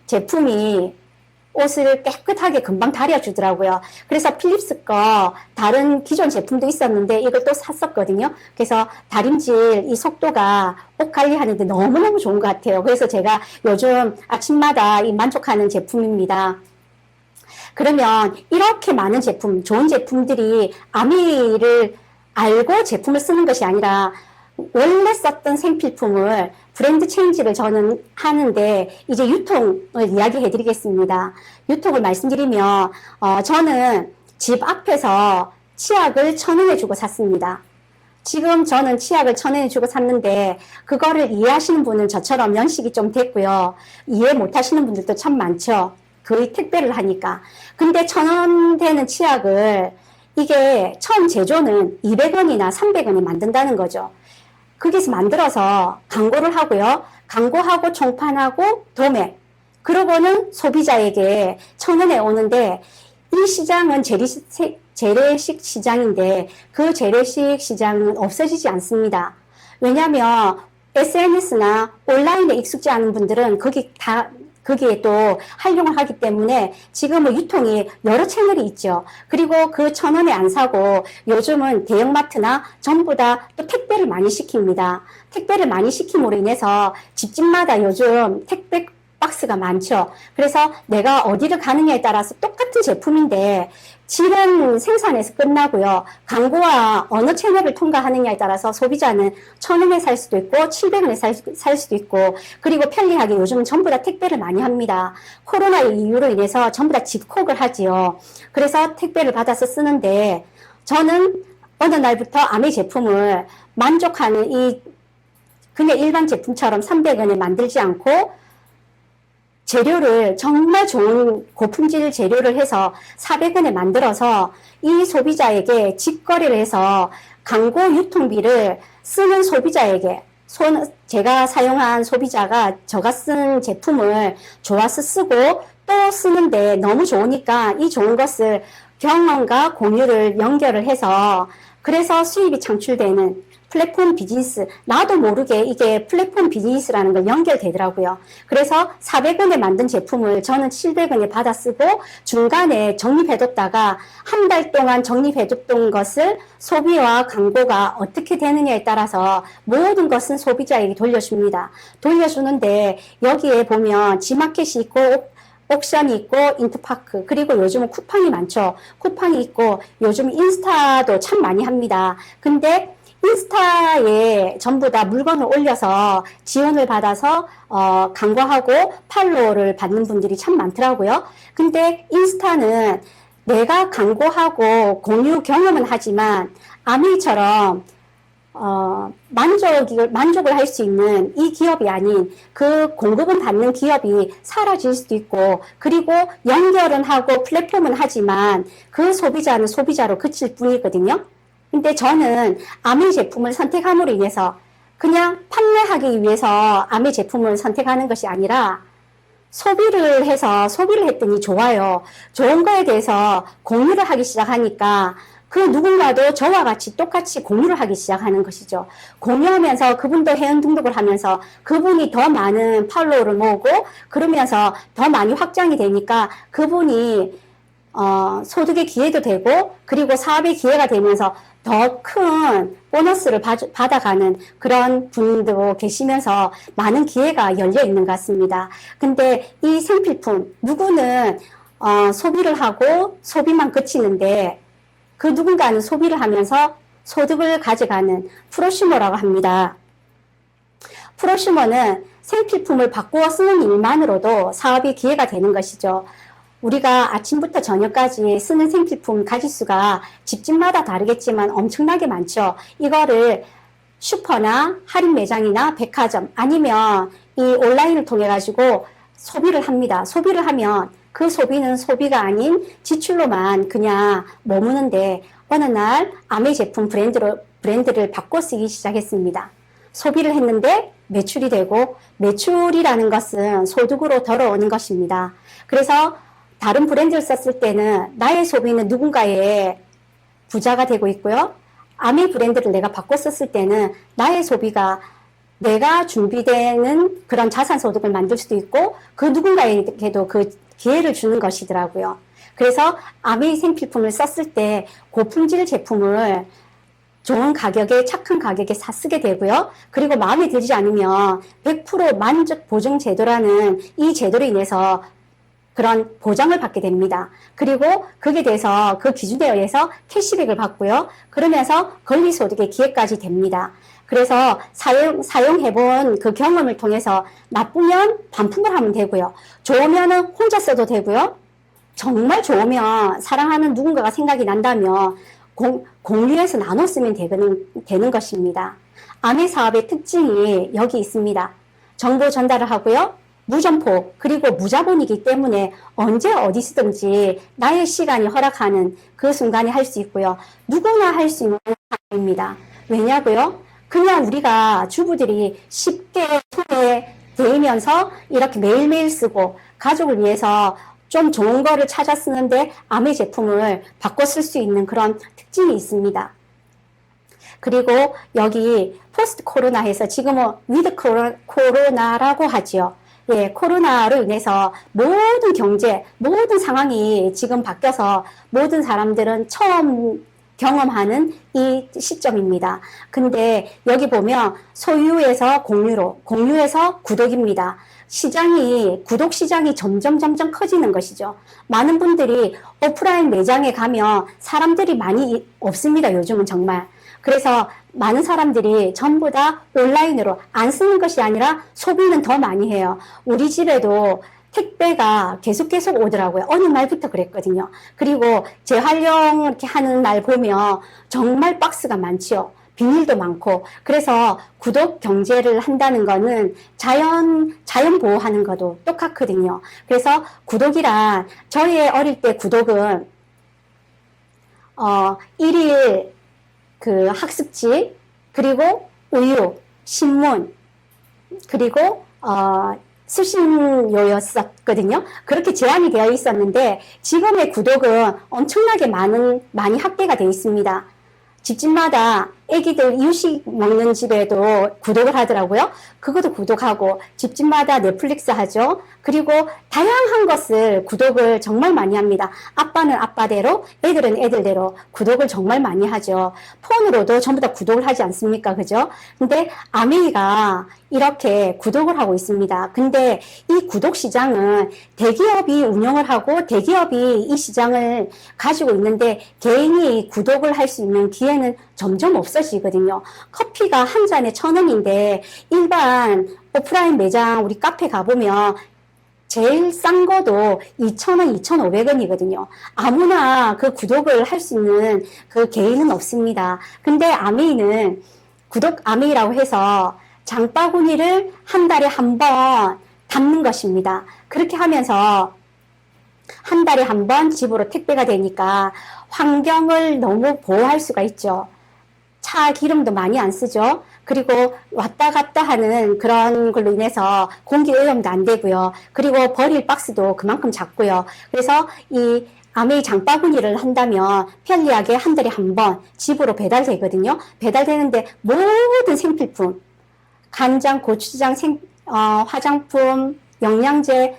제품이 옷을 깨끗하게 금방 다려주더라고요. 그래서 필립스 거 다른 기존 제품도 있었는데 이걸 또 샀었거든요. 그래서 다림질 이 속도가 옷 관리하는데 너무너무 좋은 것 같아요. 그래서 제가 요즘 아침마다 만족하는 제품입니다. 그러면 이렇게 많은 제품, 좋은 제품들이 아미를 알고 제품을 쓰는 것이 아니라 원래 썼던 생필품을 브랜드 체인지를 저는 하는데 이제 유통을 이야기해 드리겠습니다. 유통을 말씀드리면 저는 집 앞에서 치약을 1,000원에 주고 샀습니다. 지금 저는 치약을 1,000원에 주고 샀는데 그거를 이해하시는 분은 저처럼 연식이 좀 됐고요. 이해 못 하시는 분들도 참 많죠. 거의 택배를 하니까. 근데 1,000원 되는 치약을 이게 처음 제조는 200원이나 300원에 만든다는 거죠. 거기서 만들어서 광고를 하고요. 광고하고 총판하고 도매. 그러고는 소비자에게 1,000원에 오는데 이 시장은 재래식 시장인데 그 재래식 시장은 없어지지 않습니다. 왜냐하면 SNS나 온라인에 익숙지 않은 분들은 거기에 또 활용을 하기 때문에 지금은 유통이 여러 채널이 있죠. 그리고 그 1,000원에 안 사고 요즘은 대형마트나 전부 다 또 택배를 많이 시킵니다. 택배를 많이 시킴으로 인해서 집집마다 요즘 택배 박스가 많죠. 그래서 내가 어디를 가느냐에 따라서 똑같은 제품인데 질은 생산에서 끝나고요. 광고와 어느 채널을 통과하느냐에 따라서 소비자는 1,000원에 살 수도 있고 700원에 살 수도 있고, 그리고 편리하게 요즘은 전부 다 택배를 많이 합니다. 코로나 이유로 인해서 전부 다 집콕을 하지요. 그래서 택배를 받아서 쓰는데 저는 어느 날부터 아메 제품을 만족하는 그냥 일반 제품처럼 300원에 만들지 않고 재료를 정말 좋은 고품질 재료를 해서 400원에 만들어서 이 소비자에게 직거래를 해서 광고 유통비를 쓰는 소비자에게, 제가 사용한 소비자가 제가 쓴 제품을 좋아서 쓰고 또 쓰는데 너무 좋으니까 이 좋은 것을 경험과 공유를 연결을 해서 그래서 수입이 창출되는 플랫폼 비즈니스, 나도 모르게 이게 플랫폼 비즈니스라는 걸 연결되더라고요. 그래서 400원에 만든 제품을 저는 700원에 받아 쓰고 중간에 적립해뒀다가 한 달 동안 적립해뒀던 것을 소비와 광고가 어떻게 되느냐에 따라서 모든 것은 소비자에게 돌려줍니다. 돌려주는데 여기에 보면 지마켓이 있고 옥션이 있고 인터파크, 그리고 요즘은 쿠팡이 많죠. 쿠팡이 있고 요즘 인스타도 참 많이 합니다. 근데 인스타에 전부 다 물건을 올려서 지원을 받아서 광고하고 팔로우를 받는 분들이 참 많더라고요. 근데 인스타는 내가 광고하고 공유 경험은 하지만 아메이처럼 만족을 할 수 있는 이 기업이 아닌 그 공급은 받는 기업이 사라질 수도 있고, 그리고 연결은 하고 플랫폼은 하지만 그 소비자는 소비자로 그칠 뿐이거든요. 근데 저는 아메 제품을 선택함으로 인해서 그냥 판매하기 위해서 아메 제품을 선택하는 것이 아니라 소비를 했더니 좋아요. 좋은 거에 대해서 공유를 하기 시작하니까 그 누군가도 저와 같이 똑같이 공유를 하기 시작하는 것이죠. 공유하면서 그분도 회원 등록을 하면서 그분이 더 많은 팔로우를 모으고 그러면서 더 많이 확장이 되니까 그분이 소득의 기회도 되고 그리고 사업의 기회가 되면서 더 큰 보너스를 받아가는 그런 분도 계시면서 많은 기회가 열려 있는 것 같습니다. 근데 이 생필품, 누구는 소비를 하고 소비만 그치는데 그 누군가는 소비를 하면서 소득을 가져가는 프로슈머라고 합니다. 프로슈머는 생필품을 바꾸어 쓰는 일만으로도 사업의 기회가 되는 것이죠. 우리가 아침부터 저녁까지 쓰는 생필품 가짓수가 집집마다 다르겠지만 엄청나게 많죠. 이거를 슈퍼나 할인 매장이나 백화점 아니면 이 온라인을 통해 가지고 소비를 합니다. 소비를 하면 그 소비는 소비가 아닌 지출로만 그냥 머무는데 어느 날 아메 제품 브랜드를 바꿔 쓰기 시작했습니다. 소비를 했는데 매출이 되고 매출이라는 것은 소득으로 돌아오는 것입니다. 그래서 다른 브랜드를 썼을 때는 나의 소비는 누군가의 부자가 되고 있고요. 아메 브랜드를 내가 바꿔 썼을 때는 나의 소비가 내가 준비되는 그런 자산 소득을 만들 수도 있고 그 누군가에게도 그 기회를 주는 것이더라고요. 그래서 아메 생필품을 썼을 때 고품질 제품을 좋은 가격에 착한 가격에 쓰게 되고요. 그리고 마음에 들지 않으면 100% 만족 보증 제도라는 이 제도로 인해서 그런 보장을 받게 됩니다. 그리고 그게 돼서 그 기준에 의해서 캐시백을 받고요. 그러면서 권리소득의 기회까지 됩니다. 그래서 사용해본 그 경험을 통해서 나쁘면 반품을 하면 되고요. 좋으면 혼자 써도 되고요. 정말 좋으면 사랑하는 누군가가 생각이 난다면 공유해서 나눠 쓰면 되는 것입니다. 아메 사업의 특징이 여기 있습니다. 정보 전달을 하고요. 무점포 그리고 무자본이기 때문에 언제 어디서든지 나의 시간이 허락하는 그 순간에 할 수 있고요. 누구나 할 수 있는 사업입니다. 왜냐고요? 그냥 우리가 주부들이 쉽게 손에 대면서 이렇게 매일매일 쓰고 가족을 위해서 좀 좋은 거를 찾아 쓰는데 아메 제품을 바꿔 쓸 수 있는 그런 특징이 있습니다. 그리고 여기 포스트 코로나에서 지금은 위드 코로나라고 하지요. 예, 코로나로 인해서 모든 경제, 모든 상황이 지금 바뀌어서 모든 사람들은 처음 경험하는 이 시점입니다. 근데 여기 보면 소유에서 공유로, 공유에서 구독입니다. 구독 시장이 점점 커지는 것이죠. 많은 분들이 오프라인 매장에 가면 사람들이 많이 없습니다. 요즘은 정말. 그래서 많은 사람들이 전부 다 온라인으로 안 쓰는 것이 아니라 소비는 더 많이 해요. 우리 집에도 택배가 계속 오더라고요. 어느 날부터 그랬거든요. 그리고 재활용 이렇게 하는 날 보면 정말 박스가 많지요. 비닐도 많고. 그래서 구독 경제를 한다는 거는 자연 보호하는 것도 똑같거든요. 그래서 구독이란 저희 어릴 때 구독은 일일 그 학습지 그리고 우유, 신문 그리고 수신료였었거든요. 그렇게 제한이 되어 있었는데 지금의 구독은 엄청나게 많이 확대가 되어 있습니다. 집집마다 애기들 이유식 먹는 집에도 구독을 하더라고요. 그것도 구독하고 집집마다 넷플릭스 하죠. 그리고 다양한 것을 구독을 정말 많이 합니다. 아빠는 아빠대로 애들은 애들대로 구독을 정말 많이 하죠. 폰으로도 전부 다 구독을 하지 않습니까? 그죠? 근데 아메이가 이렇게 구독을 하고 있습니다. 근데 이 구독 시장은 대기업이 운영을 하고 대기업이 이 시장을 가지고 있는데 개인이 구독을 할 수 있는 기회는 점점 없어지거든요. 커피가 한 잔에 1,000원인데 일반 오프라인 매장 우리 카페 가보면 제일 싼 거도 2,000원, 2,500원이거든요. 아무나 그 구독을 할 수 있는 그 개인은 없습니다. 근데 아메이는 구독 아메이라고 해서 장바구니를 한 달에 한 번 담는 것입니다. 그렇게 하면서 한 달에 한 번 집으로 택배가 되니까 환경을 너무 보호할 수가 있죠. 차 기름도 많이 안 쓰죠. 그리고 왔다 갔다 하는 그런 걸로 인해서 공기 오염도 안 되고요. 그리고 버릴 박스도 그만큼 작고요. 그래서 이 아메이 장바구니를 한다면 편리하게 한 달에 한 번 집으로 배달되거든요. 배달되는데 모든 생필품, 간장, 고추장, 화장품, 영양제,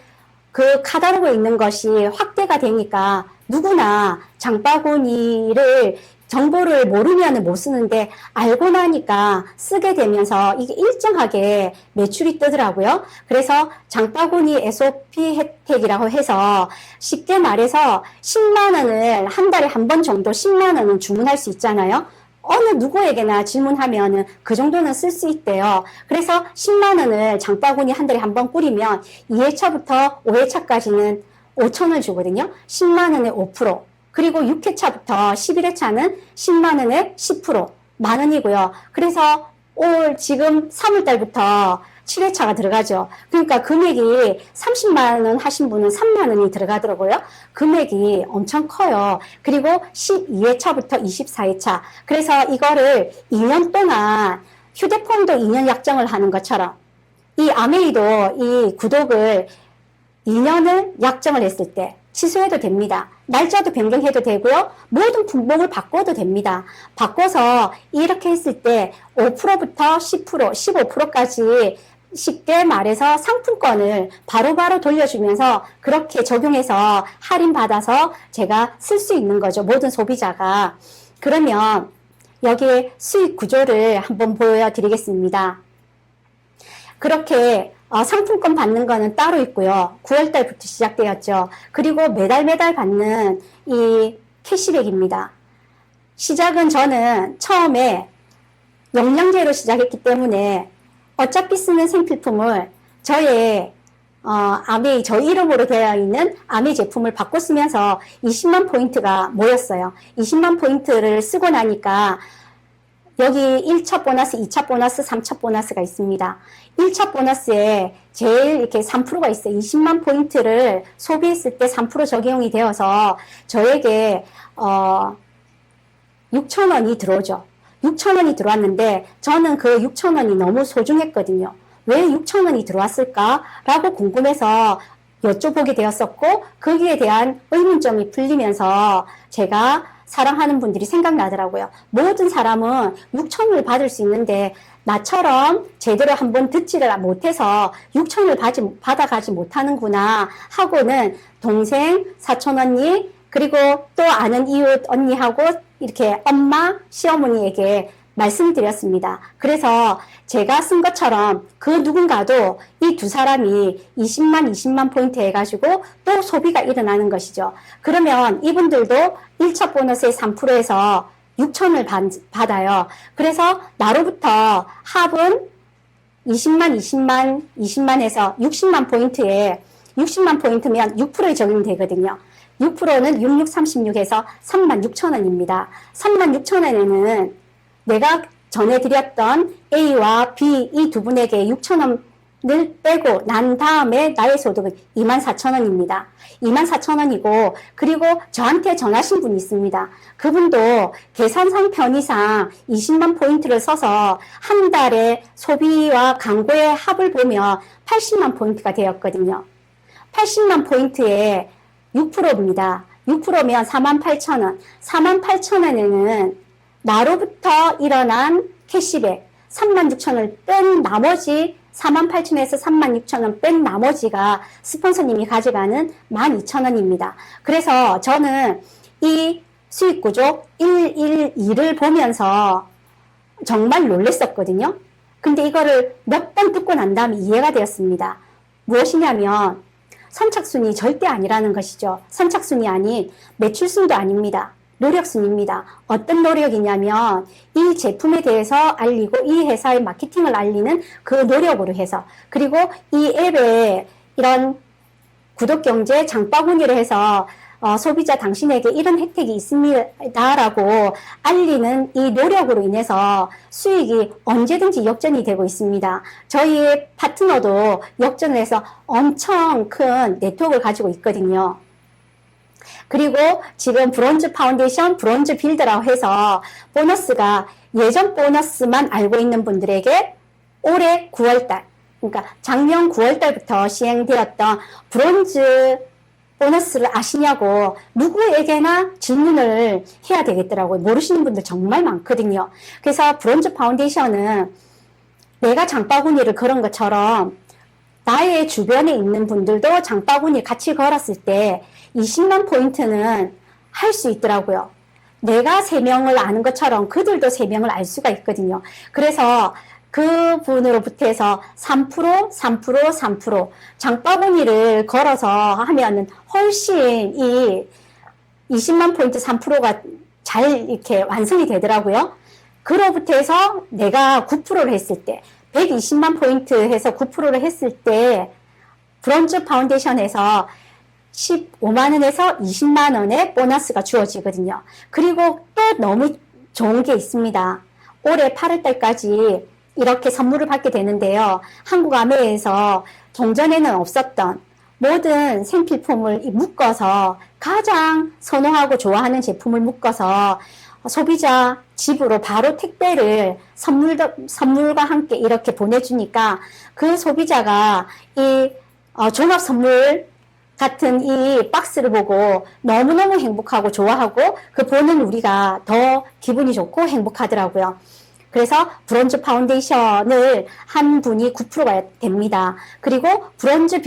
그 카달로그에 있는 것이 확대가 되니까 누구나 장바구니를 정보를 모르면 못 쓰는데 알고 나니까 쓰게 되면서 이게 일정하게 매출이 뜨더라고요. 그래서 장바구니 SOP 혜택이라고 해서 쉽게 말해서 10만 원을 한 달에 한 번 정도 10만 원은 주문할 수 있잖아요. 어느 누구에게나 질문하면은 그 정도는 쓸 수 있대요. 그래서 10만 원을 장바구니 한 달에 한 번 뿌리면 2회차부터 5회차까지는 5,000원 주거든요. 10만 원에 5%. 그리고 6회차부터 11회차는 10만 원에 10%. 만 원이고요. 그래서 올 지금 3월 달부터 7회차가 들어가죠. 그러니까 금액이 30만 원 하신 분은 3만 원이 들어가더라고요. 금액이 엄청 커요. 그리고 12회차부터 24회차. 그래서 이거를 2년 동안 휴대폰도 2년 약정을 하는 것처럼 이 아메이도 이 구독을 2년을 약정을 했을 때 취소해도 됩니다. 날짜도 변경해도 되고요. 모든 품목을 바꿔도 됩니다. 바꿔서 이렇게 했을 때 5%부터 10%, 15%까지 쉽게 말해서 상품권을 바로바로 돌려주면서 그렇게 적용해서 할인받아서 제가 쓸 수 있는 거죠. 모든 소비자가. 그러면 여기에 수익 구조를 한번 보여드리겠습니다. 그렇게 상품권 받는 거는 따로 있고요. 9월달부터 시작되었죠. 그리고 매달 받는 이 캐시백입니다. 시작은 저는 처음에 영양제로 시작했기 때문에 어차피 쓰는 생필품을 저의 아메이, 저 이름으로 되어 있는 아메이 제품을 바꿔 쓰면서 20만 포인트가 모였어요. 20만 포인트를 쓰고 나니까 여기 1차 보너스, 2차 보너스, 3차 보너스가 있습니다. 1차 보너스에 제일 이렇게 3%가 있어요. 20만 포인트를 소비했을 때 3% 적용이 되어서 저에게 6,000원이 들어오죠. 6,000원이 들어왔는데 저는 그 6,000원이 너무 소중했거든요. 왜 6,000원이 들어왔을까라고 궁금해서 여쭤보게 되었었고 거기에 대한 의문점이 풀리면서 제가 사랑하는 분들이 생각나더라고요. 모든 사람은 6,000원을 받을 수 있는데 나처럼 제대로 한번 듣지를 못해서 6,000원을 받아가지 못하는구나 하고는 동생, 사촌 언니, 그리고 또 아는 이웃 언니하고 이렇게 엄마, 시어머니에게 말씀드렸습니다. 그래서 제가 쓴 것처럼 그 누군가도 이 두 사람이 20만 포인트 해가지고 또 소비가 일어나는 것이죠. 그러면 이분들도 1차 보너스의 3%에서 6,000원을 받아요. 그래서 나로부터 합은 20만에서 60만 포인트에 60만 포인트면 6%에 적용되거든요. 6%는 6636에서 36,000원입니다. 36,000원에는 내가 전해드렸던 A와 B 이 두 분에게 6,000원을 빼고 난 다음에 나의 소득은 24,000원입니다. 24,000원이고 그리고 저한테 전하신 분이 있습니다. 그분도 계산상 편의상 20만 포인트를 써서 한 달에 소비와 광고의 합을 보면 80만 포인트가 되었거든요. 80만 포인트에 6%입니다. 6%면 48,000원. 48,000원에는 나로부터 일어난 캐시백 36,000원을 뺀 나머지 48,000원에서 36,000원 뺀 나머지가 스폰서님이 가져가는 12,000원입니다. 그래서 저는 이 수익 구조 112를 보면서 정말 놀랬었거든요. 근데 이거를 몇 번 듣고 난 다음에 이해가 되었습니다. 무엇이냐면 선착순이 절대 아니라는 것이죠. 선착순이 아닌 매출순도 아닙니다. 노력순입니다. 어떤 노력이냐면 이 제품에 대해서 알리고 이 회사의 마케팅을 알리는 그 노력으로 해서 그리고 이 앱에 이런 구독경제 장바구니를 해서 소비자 당신에게 이런 혜택이 있습니다라고 알리는 이 노력으로 인해서 수익이 언제든지 역전이 되고 있습니다. 저희 파트너도 역전을 해서 엄청 큰 네트워크를 가지고 있거든요. 그리고 지금 브론즈 파운데이션, 브론즈 빌드라고 해서 보너스가 예전 보너스만 알고 있는 분들에게 올해 9월달, 그러니까 작년 9월달부터 시행되었던 브론즈 보너스를 아시냐고 누구에게나 질문을 해야 되겠더라고요. 모르시는 분들 정말 많거든요. 그래서 브론즈 파운데이션은 내가 장바구니를 걸은 것처럼 나의 주변에 있는 분들도 장바구니 같이 걸었을 때 20만 포인트는 할 수 있더라고요. 내가 3명을 아는 것처럼 그들도 3명을 알 수가 있거든요. 그래서 그분으로부터 해서 3% 장바구니를 걸어서 하면은 훨씬 이 20만 포인트 3%가 잘 이렇게 완성이 되더라고요. 그로부터 해서 내가 9%를 했을 때 120만 포인트 해서 9%를 했을 때 브론즈 파운데이션에서 15만 원에서 20만 원의 보너스가 주어지거든요. 그리고 또 너무 좋은 게 있습니다. 올해 8월 달까지 이렇게 선물을 받게 되는데요. 한국 아메에서 종전에는 없었던 모든 생필품을 묶어서 가장 선호하고 좋아하는 제품을 묶어서 소비자 집으로 바로 택배를 선물과 함께 이렇게 보내주니까 그 소비자가 이 종합 선물 같은 이 박스를 보고 너무너무 행복하고 좋아하고 그 보는 우리가 더 기분이 좋고 행복하더라고요. 그래서 브론즈 파운데이션을 한 분이 9%가 됩니다. 그리고 브론즈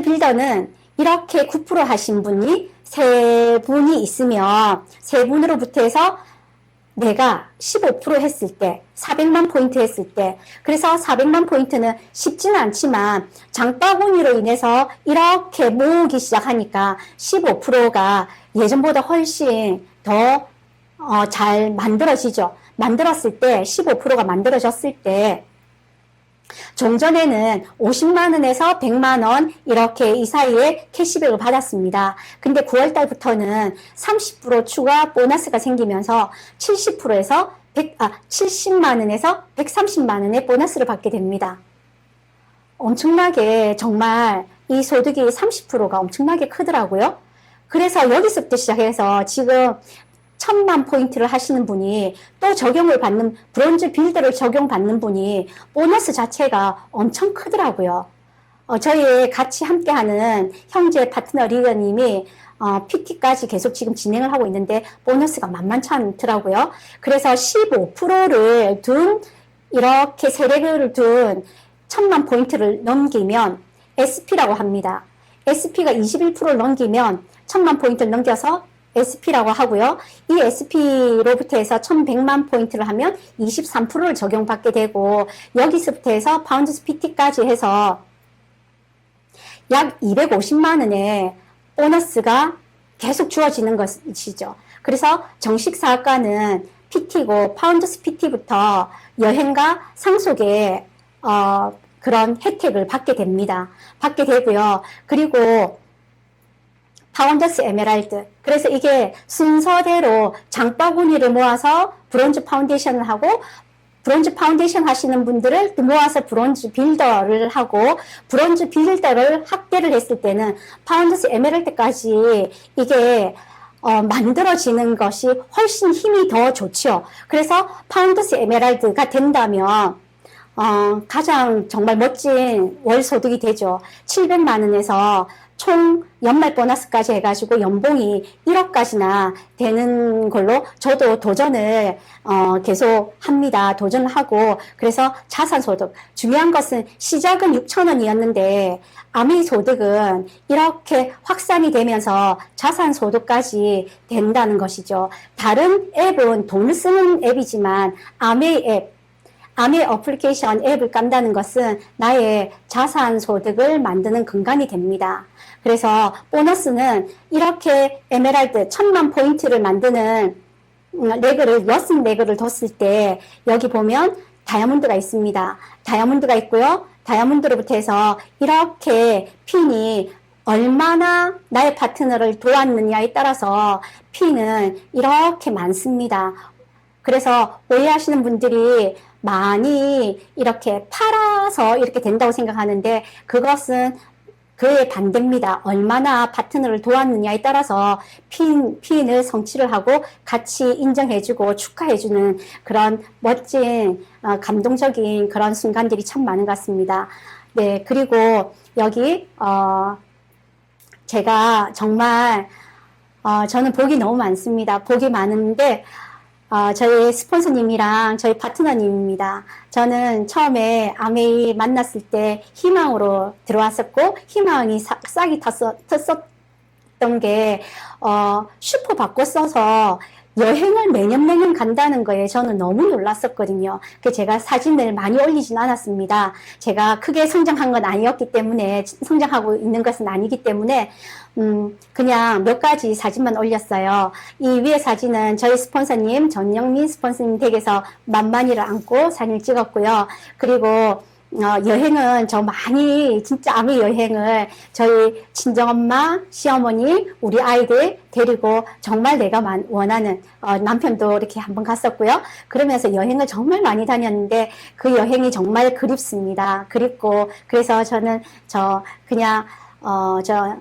빌더는 이렇게 9% 하신 분이 3분이 있으면 3분으로부터 해서 내가 15% 했을 때 400만 포인트 했을 때 그래서 400만 포인트는 쉽지는 않지만 장바구니로 인해서 이렇게 모으기 시작하니까 15%가 예전보다 훨씬 더 잘 만들어지죠. 만들었을 때 15%가 만들어졌을 때 종전에는 50만 원에서 100만 원 이렇게 이 사이에 캐시백을 받았습니다. 근데 9월 달부터는 30% 추가 보너스가 생기면서 70%에서 70만 원에서 130만 원의 보너스를 받게 됩니다. 엄청나게 정말 이 소득이 30%가 엄청나게 크더라고요. 그래서 여기서부터 시작해서 지금 1000만 포인트를 하시는 분이 또 적용을 받는 브론즈 빌더를 적용받는 분이 보너스 자체가 엄청 크더라고요. 저희 같이 함께하는 형제 파트너 리더님이 PT까지 계속 지금 진행을 하고 있는데 보너스가 만만치 않더라고요. 그래서 15%를 둔 이렇게 세력을 둔 1000만 포인트를 넘기면 SP라고 합니다. SP가 21%를 넘기면 1000만 포인트를 넘겨서 SP라고 하고요. 이 SP로부터 해서 1100만 포인트를 하면 23%를 적용받게 되고 여기서부터 해서 파운드스 PT까지 해서 약 250만 원의 보너스가 계속 주어지는 것이죠. 그래서 정식 사업가는 PT고 파운드스 PT부터 여행과 상속의 그런 혜택을 받게 됩니다. 받게 되고요. 그리고 파운더스 에메랄드. 그래서 이게 순서대로 장바구니를 모아서 브론즈 파운데이션을 하고 브론즈 파운데이션 하시는 분들을 모아서 브론즈 빌더를 하고 브론즈 빌더를 확대를 했을 때는 파운더스 에메랄드까지 이게 만들어지는 것이 훨씬 힘이 더 좋죠. 그래서 파운더스 에메랄드가 된다면 가장 정말 멋진 월 소득이 되죠. 700만 원에서 총 연말 보너스까지 해가지고 연봉이 1억까지나 되는 걸로 저도 도전을 계속 합니다. 도전을 하고 그래서 자산소득 중요한 것은 시작은 6,000원이었는데 아메이 소득은 이렇게 확산이 되면서 자산소득까지 된다는 것이죠. 다른 앱은 돈을 쓰는 앱이지만 아메이 어플리케이션 앱을 깐다는 것은 나의 자산 소득을 만드는 근간이 됩니다. 그래서 보너스는 이렇게 에메랄드 1000만 포인트를 만드는 레그를 6레그를 뒀을 때 여기 보면 다이아몬드가 있습니다. 다이아몬드가 있고요. 다이아몬드로부터 해서 이렇게 핀이 얼마나 나의 파트너를 도왔느냐에 따라서 핀은 이렇게 많습니다. 그래서 오해하시는 분들이 많이 이렇게 팔아서 이렇게 된다고 생각하는데 그것은 그의 반대입니다. 얼마나 파트너를 도왔느냐에 따라서 핀을 성취를 하고 같이 인정해주고 축하해주는 그런 멋진 감동적인 그런 순간들이 참 많은 것 같습니다. 네, 그리고 여기 제가 정말 저는 복이 너무 많습니다. 복이 많은데 저희 스폰서님이랑 저희 파트너님입니다. 저는 처음에 아메이 만났을 때 희망으로 들어왔었고 희망이 싹이 텄었던 게 슈퍼 바꿔 써서 여행을 매년 간다는 거에 저는 너무 놀랐었거든요. 그래서 제가 사진을 많이 올리진 않았습니다. 제가 크게 성장한 건 아니었기 때문에, 성장하고 있는 것은 아니기 때문에, 그냥 몇 가지 사진만 올렸어요. 이 위에 사진은 저희 스폰서님, 전영민 스폰서님 댁에서 만만이를 안고 사진을 찍었고요. 그리고, 여행은 저 많이 진짜 아메 여행을 저희 친정엄마, 시어머니, 우리 아이들 데리고 정말 내가 원하는 남편도 이렇게 한번 갔었고요. 그러면서 여행을 정말 많이 다녔는데 그 여행이 정말 그립습니다. 그립고 그래서 저는 그냥 저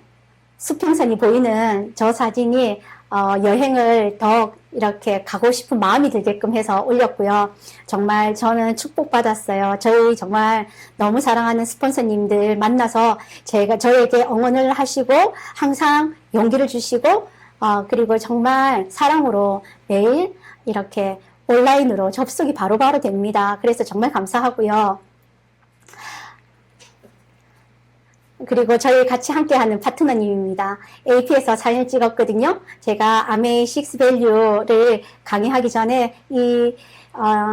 수평선이 보이는 저 사진이 여행을 더 이렇게 가고 싶은 마음이 들게끔 해서 올렸고요. 정말 저는 축복받았어요. 저희 정말 너무 사랑하는 스폰서님들 만나서 저에게 응원을 하시고 항상 용기를 주시고 그리고 정말 사랑으로 매일 이렇게 온라인으로 접속이 바로바로 됩니다. 그래서 정말 감사하고요. 그리고 저희 같이 함께하는 파트너님입니다. AP에서 사진을 찍었거든요. 제가 아메이 식스 밸류를 강의하기 전에 이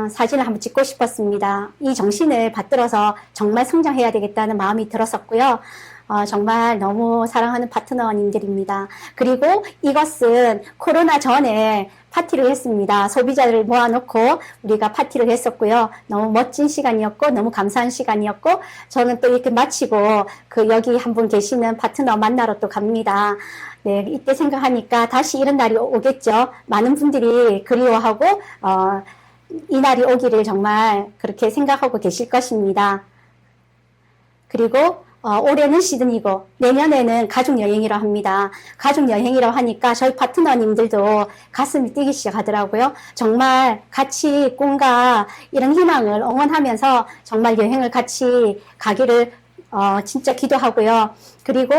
사진을 한번 찍고 싶었습니다. 이 정신을 받들어서 정말 성장해야 되겠다는 마음이 들었었고요. 정말 너무 사랑하는 파트너님들입니다. 그리고 이것은 코로나 전에 파티를 했습니다. 소비자들을 모아놓고 우리가 파티를 했었고요. 너무 멋진 시간이었고 너무 감사한 시간이었고 저는 또 이렇게 마치고 여기 한 분 계시는 파트너 만나러 또 갑니다. 네, 이때 생각하니까 다시 이런 날이 오겠죠. 많은 분들이 그리워하고 이 날이 오기를 정말 그렇게 생각하고 계실 것입니다. 그리고 올해는 시드니고 내년에는 가족여행이라 합니다. 가족여행이라고 하니까 저희 파트너님들도 가슴이 뛰기 시작하더라고요. 정말 같이 꿈과 이런 희망을 응원하면서 정말 여행을 같이 가기를 진짜 기도하고요. 그리고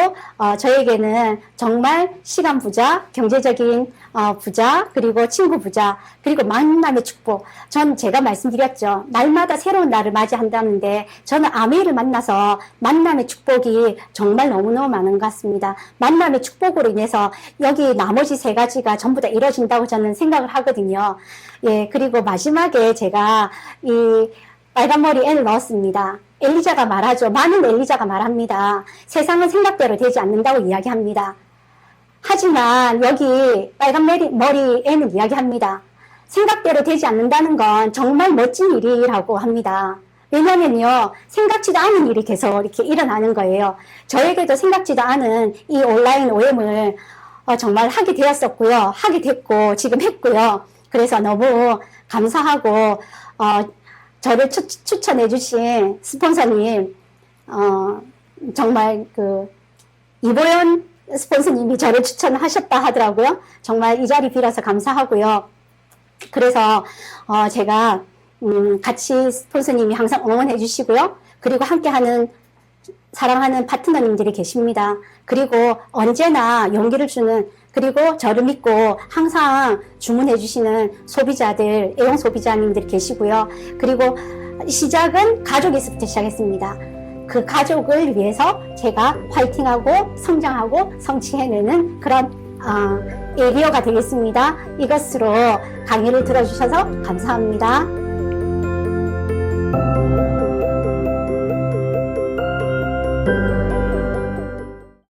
저에게는 정말 시간 부자, 경제적인 부자, 그리고 친구 부자, 그리고 만남의 축복. 제가 말씀드렸죠. 날마다 새로운 날을 맞이한다는데 저는 아메이를 만나서 만남의 축복이 정말 너무너무 많은 것 같습니다. 만남의 축복으로 인해서 여기 나머지 세 가지가 전부 다 이루어진다고 저는 생각을 하거든요. 예, 그리고 마지막에 제가 이 빨간 머리 N을 넣었습니다. 엘리자가 말하죠. 많은 엘리자가 말합니다. 세상은 생각대로 되지 않는다고 이야기합니다. 하지만 여기 빨간 머리 N은 이야기합니다. 생각대로 되지 않는다는 건 정말 멋진 일이라고 합니다. 왜냐면요, 생각지도 않은 일이 계속 이렇게 일어나는 거예요. 저에게도 생각지도 않은 이 온라인 OM을 정말 하게 되었었고요. 하게 됐고, 지금 했고요. 그래서 너무 감사하고, 저를 추천해주신 스폰서님, 정말 이보연 스폰서님이 저를 추천하셨다 하더라고요. 정말 이 자리 빌어서 감사하고요. 그래서, 제가, 같이 스폰서님이 항상 응원해주시고요. 그리고 함께하는, 사랑하는 파트너님들이 계십니다. 그리고 언제나 용기를 주는, 그리고 저를 믿고 항상 주문해 주시는 소비자들, 애용 소비자님들 계시고요. 그리고 시작은 가족에서부터 시작했습니다. 그 가족을 위해서 제가 화이팅하고 성장하고 성취해내는 그런 에리어가 되겠습니다. 이것으로 강의를 들어주셔서 감사합니다.